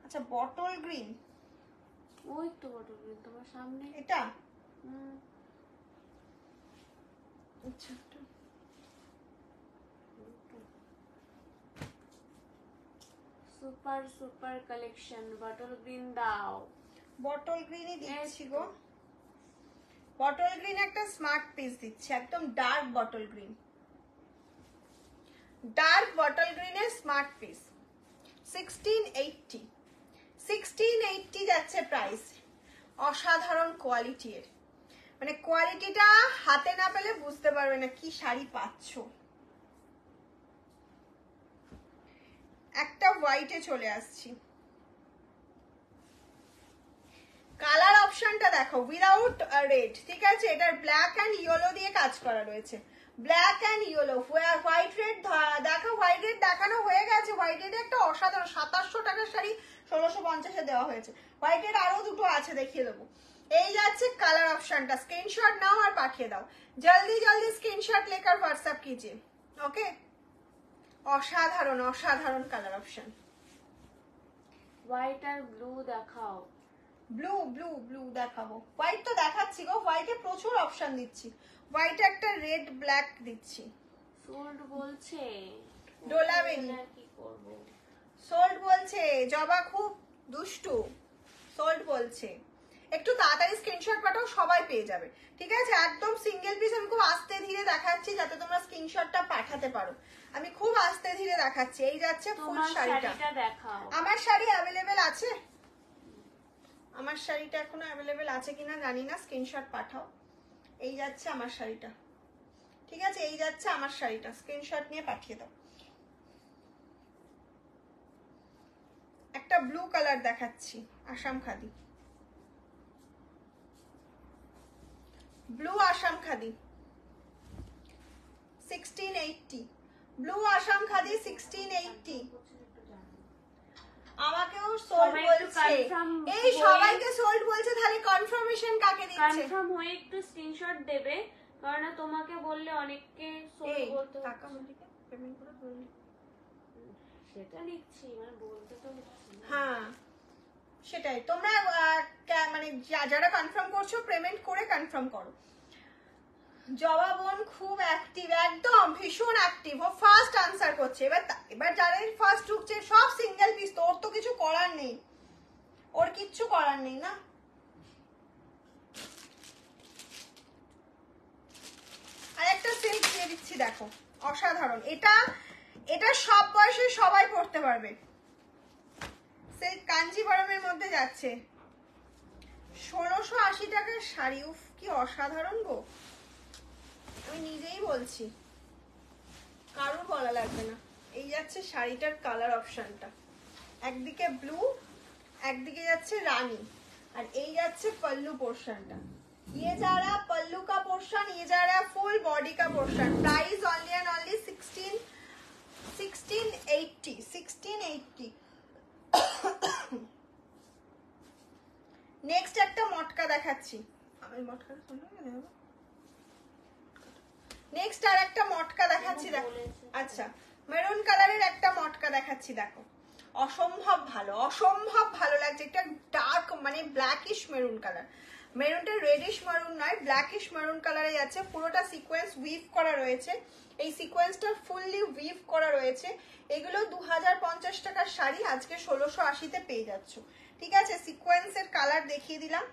আচ্ছা বটল গ্রিন, ওই তো বটল গ্রিন তোমার সামনে, এটা আচ্ছা super super collection. Bottle green দাও, বটল গ্রিনই দিচ্ছি গো। বটল গ্রিন একটা স্মার্ট পিস দিচ্ছি, একদম dark bottle green, dark bottle গ্রিনের স্মার্ট পিস 1680। 1680 যাচ্ছে প্রাইস। অসাধারণ কোয়ালিটির, মানে কোয়ালিটিটা হাতে না পেলে বুঝতে পারবে না কি শাড়ি পাচ্ছ। একটা হোয়াইটে চলে আসছি, কালার অপশনটা দেখো, উইদাউট রেড, ঠিক আছে? এটার ব্ল্যাক অ্যান্ড ইয়েলো দিয়ে কাজ করা রয়েছে, black and yellow. White red দেখো, হোয়াইট রেড দেখানো হয়ে গেছে। হোয়াইট রেড একটা অসাধারণ 2700 টাকার শাড়ি 1650-এ দেওয়া হয়েছে। হোয়াইট রেড আরো দুটো আছে, দেখিয়ে দেবো। এই যাচ্ছে কালার অপশনটা, স্ক্রিনশট নাও আর পাঠিয়ে দাও, জলদি জলদি স্ক্রিনশট লেকার হোয়াটসঅ্যাপ कीजिए। ওকে, অসাধারণ অসাধারণ কালার অপশন। হোয়াইট আর ব্লু দেখাও। ব্লু ব্লু ব্লু দেখাবো, হোয়াইট তো দেখাচ্ছি গো, হোয়াইটে প্রচুর অপশন দিচ্ছি, হোয়াইটে একটা রেড ব্ল্যাক দিচ্ছি। সোল্ড বলছে, ডোলাবেরি কি করব? সোল্ড বলছে, জবা খুব দুষ্টু, সোল্ড বলছে। একটু তাড়াতাড়ি স্ক্রিনশট পাঠাও, সবাই পেয়ে যাবে, ঠিক আছে? একদম সিঙ্গেল পিস। আমি খুব আস্তে ধীরে দেখাচ্ছি যাতে তোমরা স্ক্রিনশটটা পাঠাতে পারো, আমি খুব আস্তে ধীরে দেখাচ্ছি। এই যাচ্ছে ফুল শাড়িটা, দেখাও। আমার শাড়ি অ্যাভেলেবেল আছে, আমার শাড়িটা এখনো অ্যাভেলেবেল আছে কিনা জানি না, স্ক্রিনশট পাঠাও। এই যাচ্ছে আমার শাড়িটা, ঠিক আছে? এই যাচ্ছে আমার শাড়িটা, স্ক্রিনশট নিয়ে পাঠিয়ে দাও। একটা ব্লু কালার দেখাচ্ছি, আসাম খাদি, ব্লু আসাম খাদি 1680, ব্লু আসাম খাদি 1680। আমাকেও সোল্ড বলছে, এই সবাইকে সোল্ড বলছে, তাহলে কনফার্মেশন কাকে দিচ্ছে? কনফার্ম হয়ে একটু স্ক্রিনশট দেবে, কারণ তোমাকে বললে অনেককে সোল্ড বলতে টাকা মল্লিকে পেমেন্ট করে বললি সেটা লিখছি, মানে বলতে তো লিখছি। হ্যাঁ সেটাই, তোমরা মানে যারা কনফার্ম করছো পেমেন্ট করে কনফার্ম করো। জবা বোন খুব অ্যাক্টিভ, একদম ভীষণ অ্যাক্টিভ, ও ফার্স্ট আনসার করছে। এবার যারা ফার্স্ট ঢুকছে সব সিঙ্গেল পিস, তো ওর তো কিছু করার নেই, ওর কিচ্ছু করার নেই না। আর একটা সিল্ক দিয়ে দিচ্ছি, দেখো অসাধারণ, এটা এটা সব বয়সে সবাই পড়তে পারবে। সিল্ক কাঞ্জিভরমের মধ্যে যাচ্ছে, 1680 টাকার শাড়ি। উফ কি অসাধারণ গো, আমি নিজেই বলছি, কারোর বলা লাগবে না। এই যাচ্ছে শাড়িটার কালার অপশনটা, একদিকে ব্লু, একদিকে যাচ্ছে রানী, আর এই যাচ্ছে पल्लू पोर्शनটা। ये जा रहा पल्लू का पोर्शन, ये जा रहा फुल बॉडी का portion. Price only and only 1680। Next একটা মটকা দেখাচ্ছি, আমি মটকাটা খুলবো না। নেক্সট আর একটা মটকা দেখাচ্ছি, দেখো। আচ্ছা, মেরুন কালারের একটা মটকা দেখাচ্ছি, দেখো অসম্ভব ভালো, অসম্ভব ভালো লাগছে। একটা ডার্ক মানে ব্ল্যাকিশ মেরুন কালার, মেরুনটা রেডিশ মেরুন নয়, ব্ল্যাকিশ মেরুন কালারে যাচ্ছে। পুরোটা সিকোয়েন্স উইভ করা রয়েছে, এই সিকোয়েন্সটা ফুললি উইভ করা রয়েছে। এগুলো 2050 টাকার শাড়ি, আজকে 1680-তে পেয়ে যাচ্ছ। ঠিক আছে, সিকোয়েন্সের কালার দেখিয়ে দিলাম,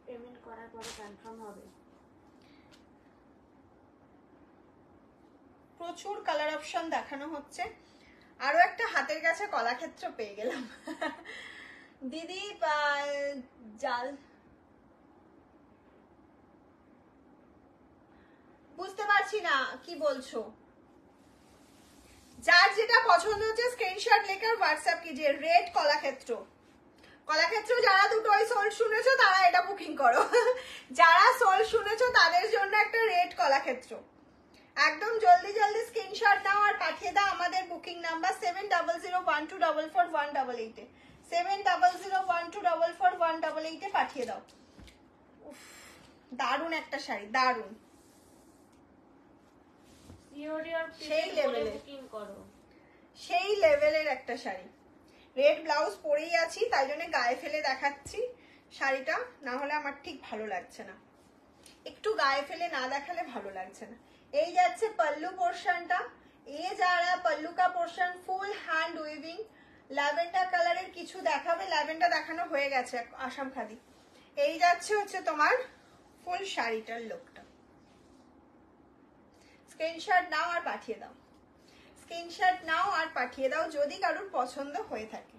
পেমেন্ট করার পরে কনফার্ম হবে। প্রচুর কালার অপশন দেখানো হচ্ছে। আরো একটা হাতের কাছে কলাক্ষেত্র পেয়ে গেলাম। দিদি জাল বুঝতে পারছি না কি বলছো। যার যেটা পছন্দ হচ্ছে স্ক্রিনশট লেখা হোয়াটসঅ্যাপ कीजिए। রেড কলাক্ষেত্র, কলাক্ষেত্র যারা দুটোই সোল শুনেছো তারা এটা বুকিং করো। যারা সোল শুনেছো তাদের জন্য একটা রেড কলাক্ষেত্র। একদম জলদি জলদি স্ক্রিনশট নাও আর পাঠিয়ে দাও আমাদের বুকিং নাম্বার 7001244188 7001244188 পাঠিয়ে দাও। উফ দারুণ একটা শাড়ি, দারুণ, সেই লেভেলের, সেই লেভেলের একটা শাড়ি। রেড ব্লাউজ পরেই আছি, তাই জন্য গায়ে ফেলে দেখাচ্ছি শাড়িটা, না হলে আমার ঠিক ভালো লাগছে না, একটু গায়ে ফেলে না দেখালে ভালো লাগছে না। এই যাচ্ছে पल्लू পোর্শনটা, এ যারা पल्लू का portion full hand weaving. Lavender কালারের কিছু দেখাবে, ল্যাভেন্ডার দেখানো হয়ে গেছে আসাম খাদি। এই যাচ্ছে হচ্ছে তোমার ফুল শাড়িটার লুকটা। স্ক্রিনশট নাও আর পাঠিয়ে দাও, স্ক্রিনশট নাও আর পাঠিয়ে দাও যদি কারোর পছন্দ হয়ে থাকে।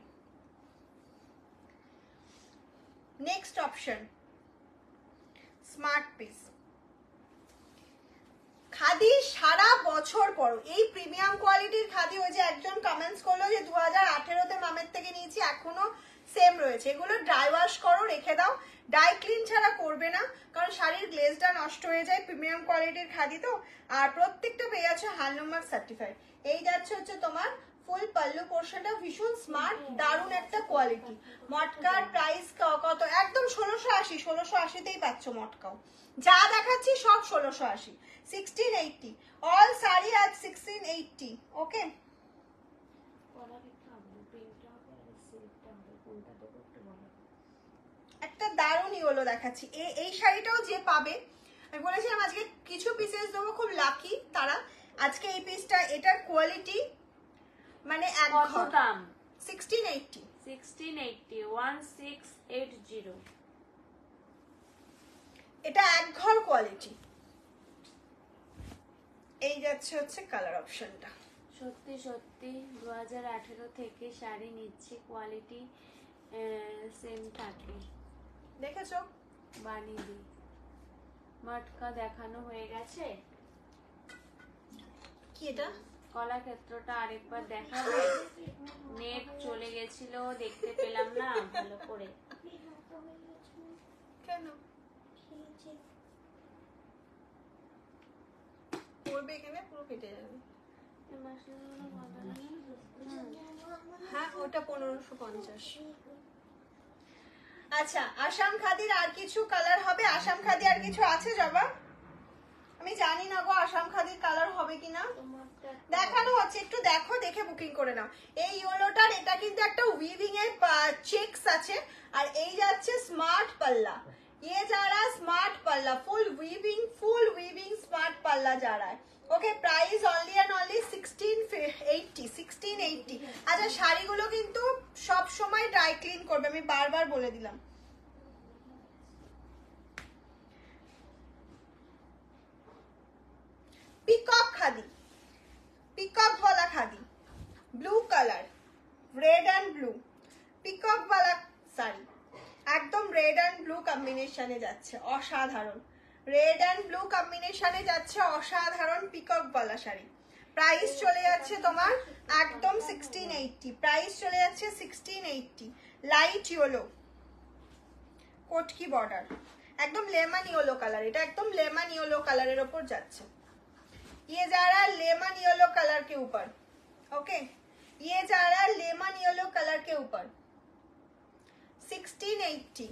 Next option smart piece. Khadi সারা বছর পরো, এই প্রিমিয়াম কোয়ালিটির খাদি। ওই যে একজন কমেন্টস করলো যে 2018-তে মামের থেকে নিয়েছি, এখনো সেম রয়েছে। এগুলো ড্রাই ওয়াশ করো, রেখে দাও, ডাই ক্লিন ছাড়া করবে না, কারণ শাড়ির গ্লেজটা নষ্ট হয়ে যায়। প্রিমিয়াম কোয়ালিটির খাদি তো, আর প্রত্যেকটা পেয়ে যাচ্ছে হ্যান্ডলুম মার্ক সার্টিফাইড। এই যাচ্ছে হচ্ছে তোমার ফুল पल्लू পোর্শনটা, ভীষণ স্মার্ট, দারুণ একটা কোয়ালিটি। মটকার প্রাইস কত? একদম 1680-তেই পাচ্ছ মটকাও। যা দেখাচ্ছি সব 1680, 1680 অল শাড়ি আজ 1680। ওকে, একটা দারুণ ইয়েলো দেখাচ্ছি। এই শাড়িটাও যে পাবে, আমি বলেছিলাম আজকে কিছু পিসেস দেবো, খুব লাকি তারা। আজকে এই পিসটা, এটার কোয়ালিটি মানে কত দাম? 1680, 1680। এটা এক ঘর কোয়ালিটি। এই যাচ্ছে হচ্ছে কালার অপশনটা। সত্যি সত্যি 2018 থেকে শাড়ি নিচ্ছে, কোয়ালিটি সেম থাকে। দেখেছো বানিয়ে মটকা দেখানো হয়ে গেছে। কি এটা? কলাক্ষেত্রটা আরেকবার দেখাবে? নেট চলে গেছিল, দেখতে পেলাম না ভালো করে। কেন পড়বে এখানে? পুরো কেটে যাবে। হ্যাঁ, ওটা 1550। আচ্ছা, আসাম খাদির আর কিছু কালার হবে? আসাম খাদি আর কিছু আছে জবা? আমি জানি না গো আসাম খাদির কালার হবে কিনা। তোমারটা দেখানো হচ্ছে, একটু দেখো, দেখে বুকিং করে নাও। এই ইয়েলোটার এটা কিন্তু একটা উইভিং এর চেকস আছে, আর এই যাচ্ছে স্মার্ট পাল্লা। ये जा रहा स्मार्ट पल्ला, फुल वीविंग स्मार्ट पल्ला जा रहा है। Okay, price only and only 1680। আচ্ছা, শাড়িগুলো কিন্তু সব সময় ড্রাই ক্লিন করবে, আমি বারবার বলে দিলাম। পিকক খাদি, পিকক वाला khadi, blue colour, red and blue, peacock वाला শাড়ি, একদম রেড এন্ড ব্লু কম্বিনেশনে যাচ্ছে, অসাধারণ। রেড এন্ড ব্লু কম্বিনেশনে যাচ্ছে, অসাধারণ পিকক वाला শাড়ি। প্রাইস চলে যাচ্ছে তোমার একদম 1680, প্রাইস চলে যাচ্ছে 1680। লাইট ইয়েলো, কোটকি বর্ডার, একদম লেমন ইয়েলো কালার, এটা একদম লেমন ইয়েলো কালারের ওপর যাচ্ছে। ये जा रहा लेमन येलो कलर के ऊपर। ओके, ये जा रहा लेमन येलो कलर के ऊपर, 1680।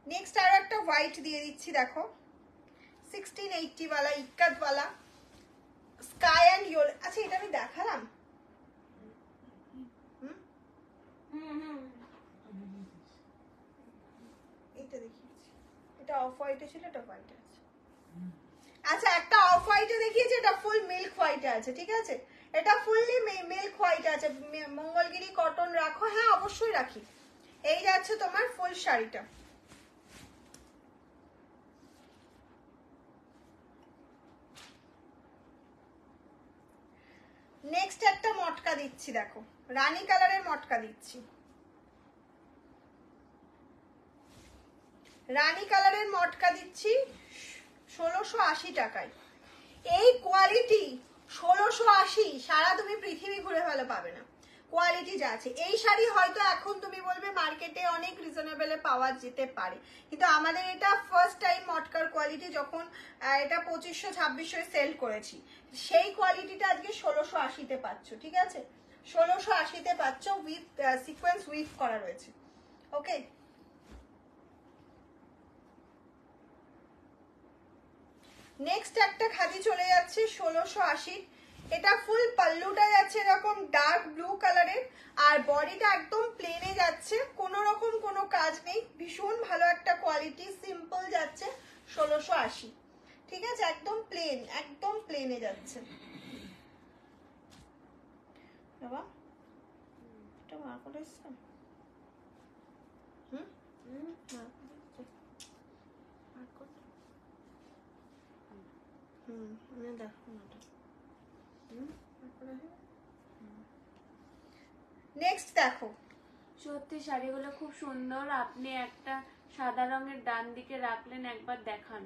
नेक्स्ट আর একটা হোয়াইট দিয়ে দিচ্ছি, দেখো 1680 वाला, इक्कत वाला स्काई एंड येलो। अच्छा, এটা আমি দেখালাম। এটা দেখিয়েছি, এটা অফ হোয়াইটে ছিল, এটা হোয়াইটে আছে। আচ্ছা, একটা অফ হোয়াইটে দেখিয়েছি, এটা ফুল মিল্ক হোয়াইটে আছে, ঠিক আছে? এটা ফুললি মিল্ক হোয়াইটে আছে। মঙ্গলগিরি কটন রাখো? হ্যাঁ, অবশ্যই রাখি। এই যাচ্ছে তোমার ফুল শাড়িটা। নেক্সট একটা মটকা দিচ্ছি, দেখো রানী কালারের মটকা দিচ্ছি, রানী কালারের মটকা দিচ্ছি 1680 টাকায়। এই কোয়ালিটি 1680 সারা তুমি পৃথিবী ঘুরে ভালো পাবে না, কোয়ালিটি যা আছে। এই শাড়ি হয়তো এখন তুমি বলবে মার্কেটে অনেক রিজনেবলে পাওয়া যেতে পারে, কিন্তু আমাদের এটা ফার্স্ট টাইম মটকার কোয়ালিটি, যখন এটা 2500-2600 সেল করেছি, সেই কোয়ালিটিটা আজকে 1680-তে পাচ্ছ, ঠিক আছে? 1680-তে পাচ্ছ, উইথ সিকোয়েন্স উইভ করা রয়েছে। ওকে, নেক্সট একটা খাদি চলে যাচ্ছে 1680। এটা ফুল পাল্লুটা যাচ্ছে এরকম ডার্ক ব্লু কালারের, আর বডিটা একদম প্লেনে যাচ্ছে, কোনো রকম কোনো কাজ নেই, ভীষণ ভালো একটা কোয়ালিটি, সিম্পল যাচ্ছে 1680, ঠিক আছে? একদম প্লেন, একদম প্লেনে যাচ্ছে। বাবা এটা মার করে এসছেন? নেক্সট দেখো, সত্যি শাড়িগুলো খুব সুন্দর। আপনি একটা সাদা রঙের ডান দিকে রাখলেন, একবার দেখান।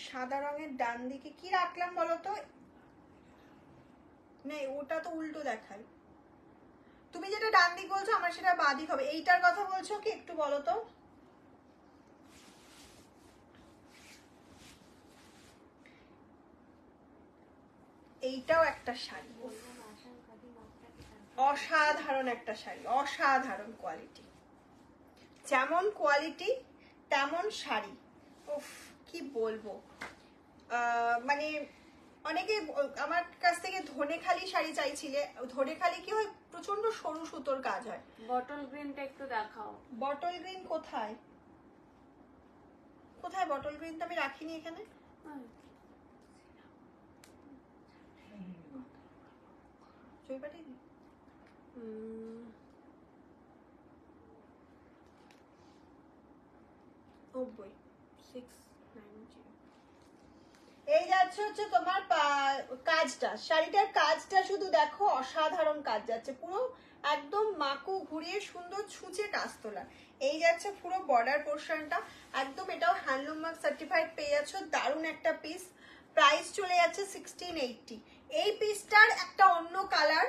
সাদা রঙের ডান দিকে কি রাখলাম বলো তো? না, ওটা তো উল্টো দেখায়। তুমি যেটা ডান দিক বলছো, আমার সেটা বাঁ দিক হবে। এইটার কথা বলছো কি একটু বলো তো? এইটাও একটা শাড়ি, অসাধারণ একটা শাড়ি, অসাধারণ কোয়ালিটি, যেমন কোয়ালিটি তেমন শাড়ি। উফ, কি বলবো, মানে অনেকে আমার কাছ থেকে ধনেখালি শাড়ি চাইছিলে। ধনেখালি কি হয়, প্রচন্ড সরু সুতোর কাজ হয়। বটল গ্রিনটা একটু দেখাও। বটল গ্রিন কোথায়? কোথায় বটল গ্রিন? তো আমি রাখিনি এখানে। এই যাচ্ছে হচ্ছে তোমার কাজটা, শাড়িটার কাজটা শুধু দেখো, অসাধারণ কাজ যাচ্ছে, পুরো একদম মাকু ঘুরিয়ে সুন্দর ছুঁচে কাজ তোলা। এই যাচ্ছে পুরো বর্ডার পোর্শনটা, একদম এটাও হ্যান্ডলুম মার্ক সার্টিফাইড পেয়ে যাচ্ছ। দারুণ একটা পিস, প্রাইস চলে যাচ্ছে 1680। এই পিসটার একটা অন্য কালার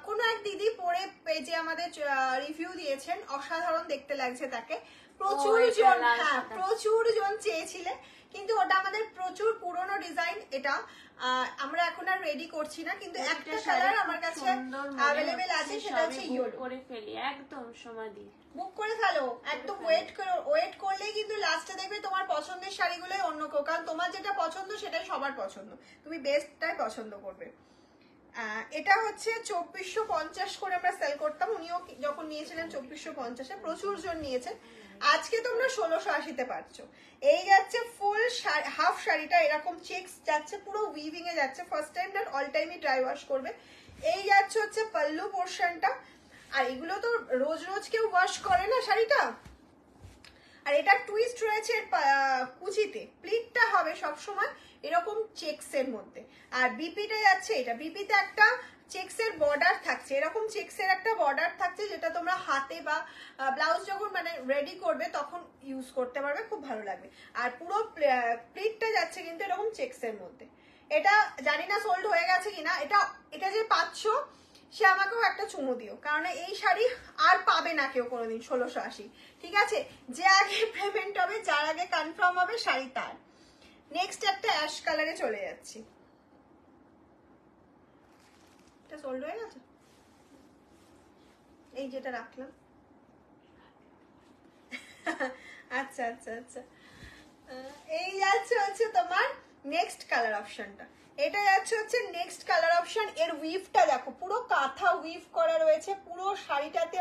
কোনো এক দিদি পরে পেজে আমাদের রিভিউ দিয়েছেন, অসাধারণ দেখতে লাগছে তাকে। প্রচুর জন চেয়েছিলে, কিন্তু ওটা আমাদের প্রচুর পুরনো ডিজাইন। এটা আমরা এখন আর রেডি করছি না, কিন্তু একটা কালার আমার কাছে অ্যাভেলেবেল আছে, সেটা হচ্ছে ইয়েলো। করে ফেলি একদম সমাধি, বুক করে ফেলো একদম, ওয়েট করলেই কিন্তু লাস্টে দেখবে তোমার পছন্দের শাড়িগুলোই অন্য কেউ, কারণ তোমার যেটা পছন্দ সেটাই সবার পছন্দ, তুমি বেস্টটাই পছন্দ করবে। এটা হচ্ছে 2450 করে আমরা সেল করতাম, উনিও যখন নিয়েছিলেন 2450-এ, প্রচুর জন নিয়েছেন। আজকে তোমরা 1680-তে পাচ্ছ। এই যাচ্ছে ফুল হাফ শাড়িটা, এরকম চেকস যাচ্ছে, পুরো উইভিং এ যাচ্ছে, ফার্স্ট টাইম না অল টাইমই ড্রাই ওয়াশ করবে। এই যাচ্ছে হচ্ছে পাল্লু পোর্শনটা, আর এগুলো তো রোজ রোজ কেউ ওয়াশ করে না শাড়িটা। আর এটা টুইস্ট রয়েছে কুচিতে, প্লিটটা হবে সবসময় এরকম চেকস এর মধ্যে। আর বিপিটা যাচ্ছে, এটা বিপিতে একটা চেকস এর বর্ডার থাকছে, এরকম চেকস এর একটা বর্ডার থাকছে, যেটা তোমরা হাতে বা ব্লাউজ যখন মানে রেডি করবে তখন ইউজ করতে পারবে, খুব ভালো লাগবে। আর পুরো প্লিটটা যাচ্ছে কিন্তু এরকম চেকস এর মধ্যে। এটা জানি না সোল্ড হয়ে গেছে কিনা, এটা যে পাচ্ছ সে আমাকেও একটা চুমু দিও, কারণ এই শাড়ি আর পাবে না কেউ কোনোদিন 1680। ঠিক আছে, যে আগে পেমেন্ট হবে, যার আগে কনফার্ম হবে শাড়ি তার। নেক্সট একটা অ্যাশ কালারে চলে যাচ্ছি, এটা সোল্ড হয়ে গেছে, এই যেটা রাখলাম। আচ্ছা আচ্ছা আচ্ছা, এই যাচ্ছে হচ্ছে তোমার নেক্সট কালার অপশনটা, এটা যাচ্ছে হচ্ছে নেক্সট কালার অপশন। এর উইভটা দেখো, পুরো কাঁথা উইভ করা রয়েছে, পুরো শাড়িটাতে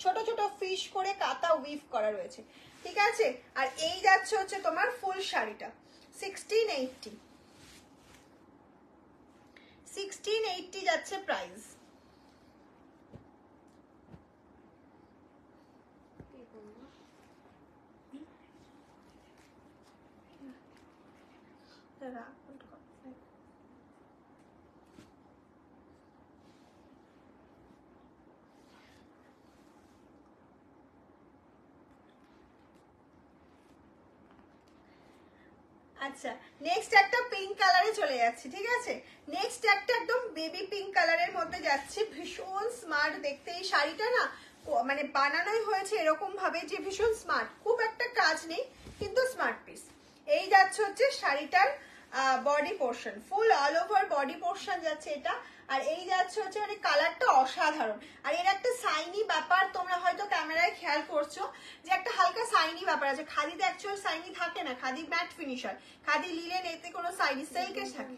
ছোট ছোট ফিশ করে কাঁথা উইভ করা রয়েছে। ঠিক আছে, আর এই যাচ্ছে হচ্ছে তোমার ফুল শাড়িটা 1680 যাচ্ছে প্রাইস। আচ্ছা, নেক্সট একটা পিঙ্ক কালারে চলে যাচ্ছি। ঠিক আছে, নেক্সট একটা একদম বেবি পিঙ্ক কালারের মধ্যে যাচ্ছি, ভীষণ স্মার্ট দেখতে। এই শাড়িটা না মানে বানানোই হয়েছে এরকম ভাবে যে ভীষণ স্মার্ট, খুব একটা কাজ নেই কিন্তু স্মার্ট পিস। এই যাচ্ছে হচ্ছে শাড়িটার বডি পোর্শন, ফুল অল ওভার বডি পোর্শন যাচ্ছে এটা। আর এই যাচ্ছে হচ্ছে মানে কালারটা অসাধারণ। আর এর একটা সাইনি ব্যাপার, তোমরা হয়তো ক্যামেরায় খেয়াল করছো যে একটা হালকা সাইনি ব্যাপার আছে। খাদিতে অ্যাকচুয়াল সাইনি থাকে না, khadi matte finisher, khadi linen এতে কোনো সাইনি, সিল্কের থাকে।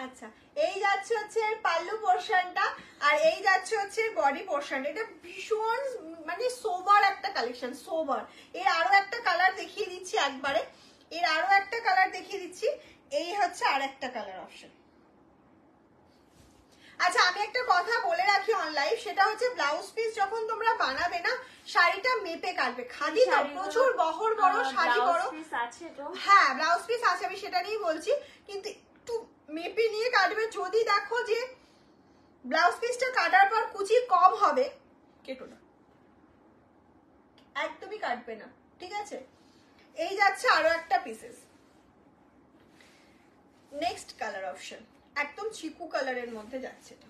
আচ্ছা, এই যাচ্ছে হচ্ছে পাল্লু পোর্শনটা, আর এই যাচ্ছে হচ্ছে বডি পোর্শন। এটা ভীষণ মানে সোবার একটা কালেকশন, সোবার। এর আরো একটা কালার দেখিয়ে দিচ্ছি একবারে, এর আরো একটা কালার দেখিয়ে দিচ্ছি। এই হচ্ছে আর একটা কালার অপশন। আচ্ছা, আমি একটা কথা বলে রাখি অনলাইন, সেটা হচ্ছে ব্লাউজ পিস যখন তোমরা বানাবে না, শাড়িটা মেপে কাটবে। খাদি তো প্রচুর বহর বড় শাড়ি, বড় হ্যাঁ ব্লাউজ পিস আছে, আমি সেটা নিয়েই বলছি, কিন্তু একটু মেপে নিয়ে কাটবে। যদি দেখো যে ব্লাউজ পিসটা কাটার পর কুচি কম হবে, কেটো না, একদমই কাটবে না। ঠিক আছে, এই যাচ্ছে আরো একটা পিসেস। নেক্সট কালার অপশন একদম চিকু কালারের মধ্যে যাচ্ছে এটা।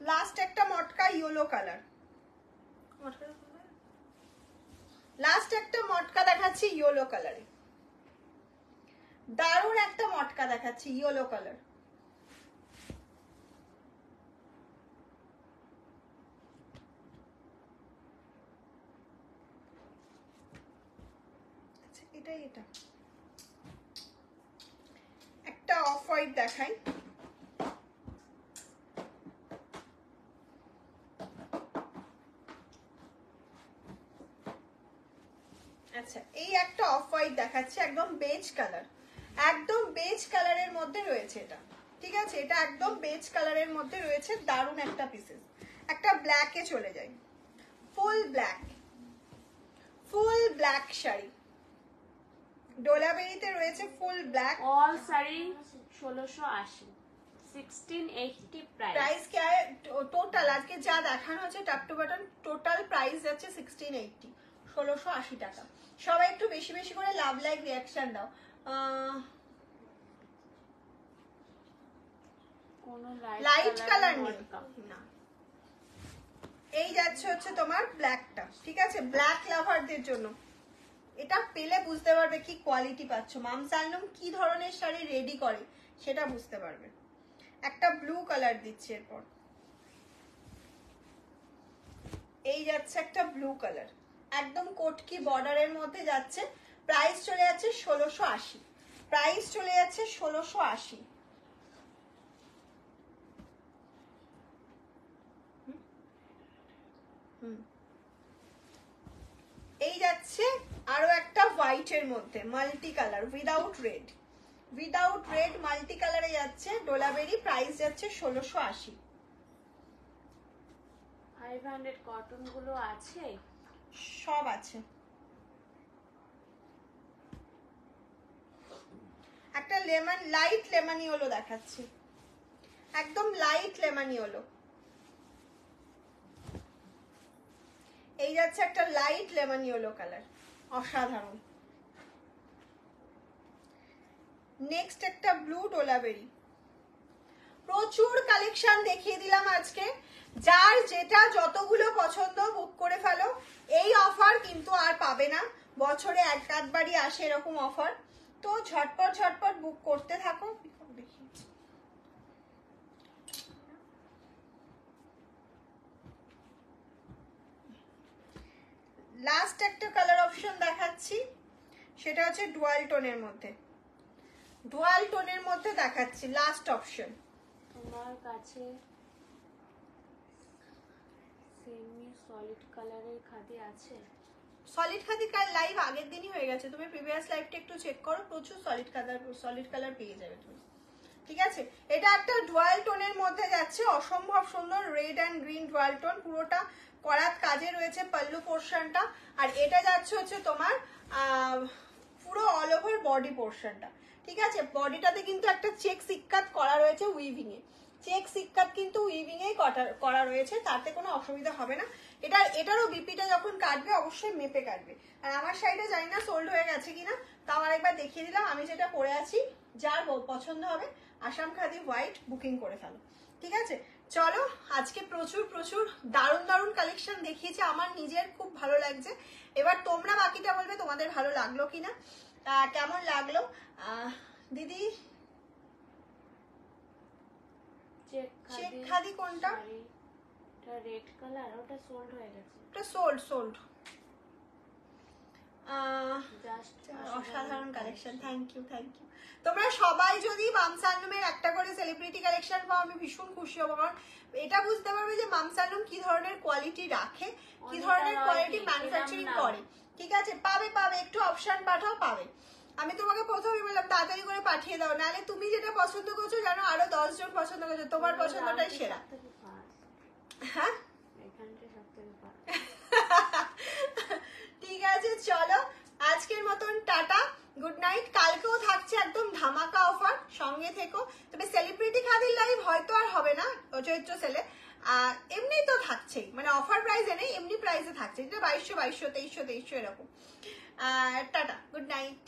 লাস্ট একটা মটকা ইয়েলো কালার, লাস্ট একটা মটকা দেখাচ্ছি ইয়েলো কালারে, দারুণ একটা মটকা দেখাচ্ছি ইয়েলো কালার। এটাই, এটা একটা অফ হোয়াইট দেখাই। আচ্ছা, এই একটা অফ হোয়াইট দেখাচ্ছে, একদম বেজ কালার, একদম বেজ কালারের মধ্যে রয়েছে এটা। ঠিক আছে, এটা একদম বেজ কালারের মধ্যে রয়েছে, দারুণ একটা পিসেস। একটা ব্ল্যাকে চলে যায়, full black, full black sari, ডোলাবেরিতে রয়েছে full black. All sari 1680, 1680 price क्या है टोटल আজকে যা দেখানো হচ্ছে top to bottom total price যাচ্ছে 1680, 1680 টাকা। সবাই একটু বেশি বেশি করে লাভ লাইক রিঅ্যাকশন দাও। কোনো লাইট কালার নেই না। এই যাচ্ছে হচ্ছে তোমার ব্ল্যাকটা, ঠিক আছে, ব্ল্যাক লাভারদের জন্য এটা পেলে বুঝতে পারবে কি কোয়ালিটি পাচ্ছ। মাম সালনুম কি ধরনের শাড়ি রেডি করে সেটা বুঝতে পারবে। একটা ব্লু কালার দিচ্ছি, এরপর এই যাচ্ছে একটা ব্লু কালার, একদম কোটকি বর্ডারের মধ্যে যাচ্ছে। প্রাইস চলে যাচ্ছে 1680, প্রাইস চলে যাচ্ছে 1680। এই যাচ্ছে আরো একটা হোয়াইটের মধ্যে multi colour without red, without red multi কালারে যাচ্ছে ডোলাবেরি, প্রাইস যাচ্ছে 1680। 500 কটন গুলো আছে, সব আছে। একটা লেমন, লাইট লেমন ইয়েলো দেখাচ্ছি, একদম লাইট লেমন ইয়েলো। এই যাচ্ছে একটা লাইট লেমন ইয়েলো কালার, অসাধারণ। নেক্সট একটা ব্লু ডোলাবেরি। প্রচুর কালেকশন দেখিয়ে দিলাম আজকে, যার যেটা যতগুলো পছন্দ বুক করে ফেলো। এই অফার কিন্তু আর পাবে না, বছরে এক আধবারই আসে এরকম অফার, তো ঝটপট ঝটপট বুক করতে থাকো। লাস্ট একটা কালার অপশন দেখাচ্ছি, সেটা হচ্ছে ডুয়াল টোনের মধ্যে, ডুয়াল টোনের মধ্যে দেখাচ্ছি লাস্ট অপশন। তোমার কাছে সেমি সলিড কালারের খাদি আছে? সলিড খাদি কাল লাইভ আগের দিনই হয়ে গেছে, তুমি প্রিভিয়াস লাইভটা একটু চেক করো, প্রচুর সলিড কালার পেয়ে যাবে তুমি, ঠিক আছে। এটা একটা ডুয়াল টোনের মধ্যে যাচ্ছে, অসম্ভব সুন্দর red and green dual tone, পুরোটা করাত কাজে রয়েছে পাল্লু পোর্শনটা, আর এটা যাচ্ছে হচ্ছে তোমার পুরো অল ওভার বডি পোর্শনটা, ঠিক আছে। বডিটাতে কিন্তু একটা চেক সিক্কাত করা রয়েছে উইভিং এ, চেক সিক্কাত কিন্তু উইভিং এ করা রয়েছে, তাতে কোনো অসুবিধা হবে না। এটারও বিপিটা যখন কাটবে অবশ্যই মেপে কাটবে। আর আমার শাড়িটা জানি না সোল্ড হয়ে গেছে কিনা, তাও আরেকবার দেখিয়ে দিলাম। আমি যেটা পরে আছি, যার পছন্দ হবে আসাম খাদি হোয়াইট বুকিং করে ফেলো, ঠিক আছে। চলো, আজকে প্রচুর প্রচুর দারুণ দারুণ কালেকশন দেখিয়েছে, আমার নিজের খুব ভালো লাগছে। এবার তোমরা বাকিটা বলবে তোমাদের ভালো লাগলো কিনা, কেমন লাগলো। দিদি চেক খাদি কোনটা? রেড কালার, ওটা সোল্ড হয়ে গেছে, ওটা সোল্ড। অসাধারণ কালেকশন, থ্যাংক ইউ। তোমরা সবাই যদি মাম সালনুমের একটা করে সেলিব্রিটি কালেকশন পাও আমি ভীষণ খুশি হবো, কারণ এটা বুঝতে পারবে যে মাম সালনুম কি ধরনের কোয়ালিটি রাখে, কি ধরনের কোয়ালিটি ম্যানুফ্যাকচারিং করে, ঠিক আছে। পাবে একটু অপশন পাঠাও, পাবে। আমি তোমাকে প্রথমে বললাম তাড়াতাড়ি করে পাঠিয়ে দাও, নাহলে তুমি যেটা পছন্দ করছো জানো আরো 10 জন পছন্দ করছো, তোমার পছন্দটাই সেরা। হ্যাঁ ঠিক আছে, চলো আজকের মতন টাটা, গুড নাইট। কালকেও থাকছে একদম ধামাকা অফার, সঙ্গে থেকো। তবে সেলিব্রিটি খাদির লাইভ হয়তো আর হবে না চৈত্র সেলে, এমনি তো থাকছেই, মানে অফার প্রাইসে নেই, এমনি প্রাইসে থাকছে, যেটা 2200 2300 এরকম। Tata, good night.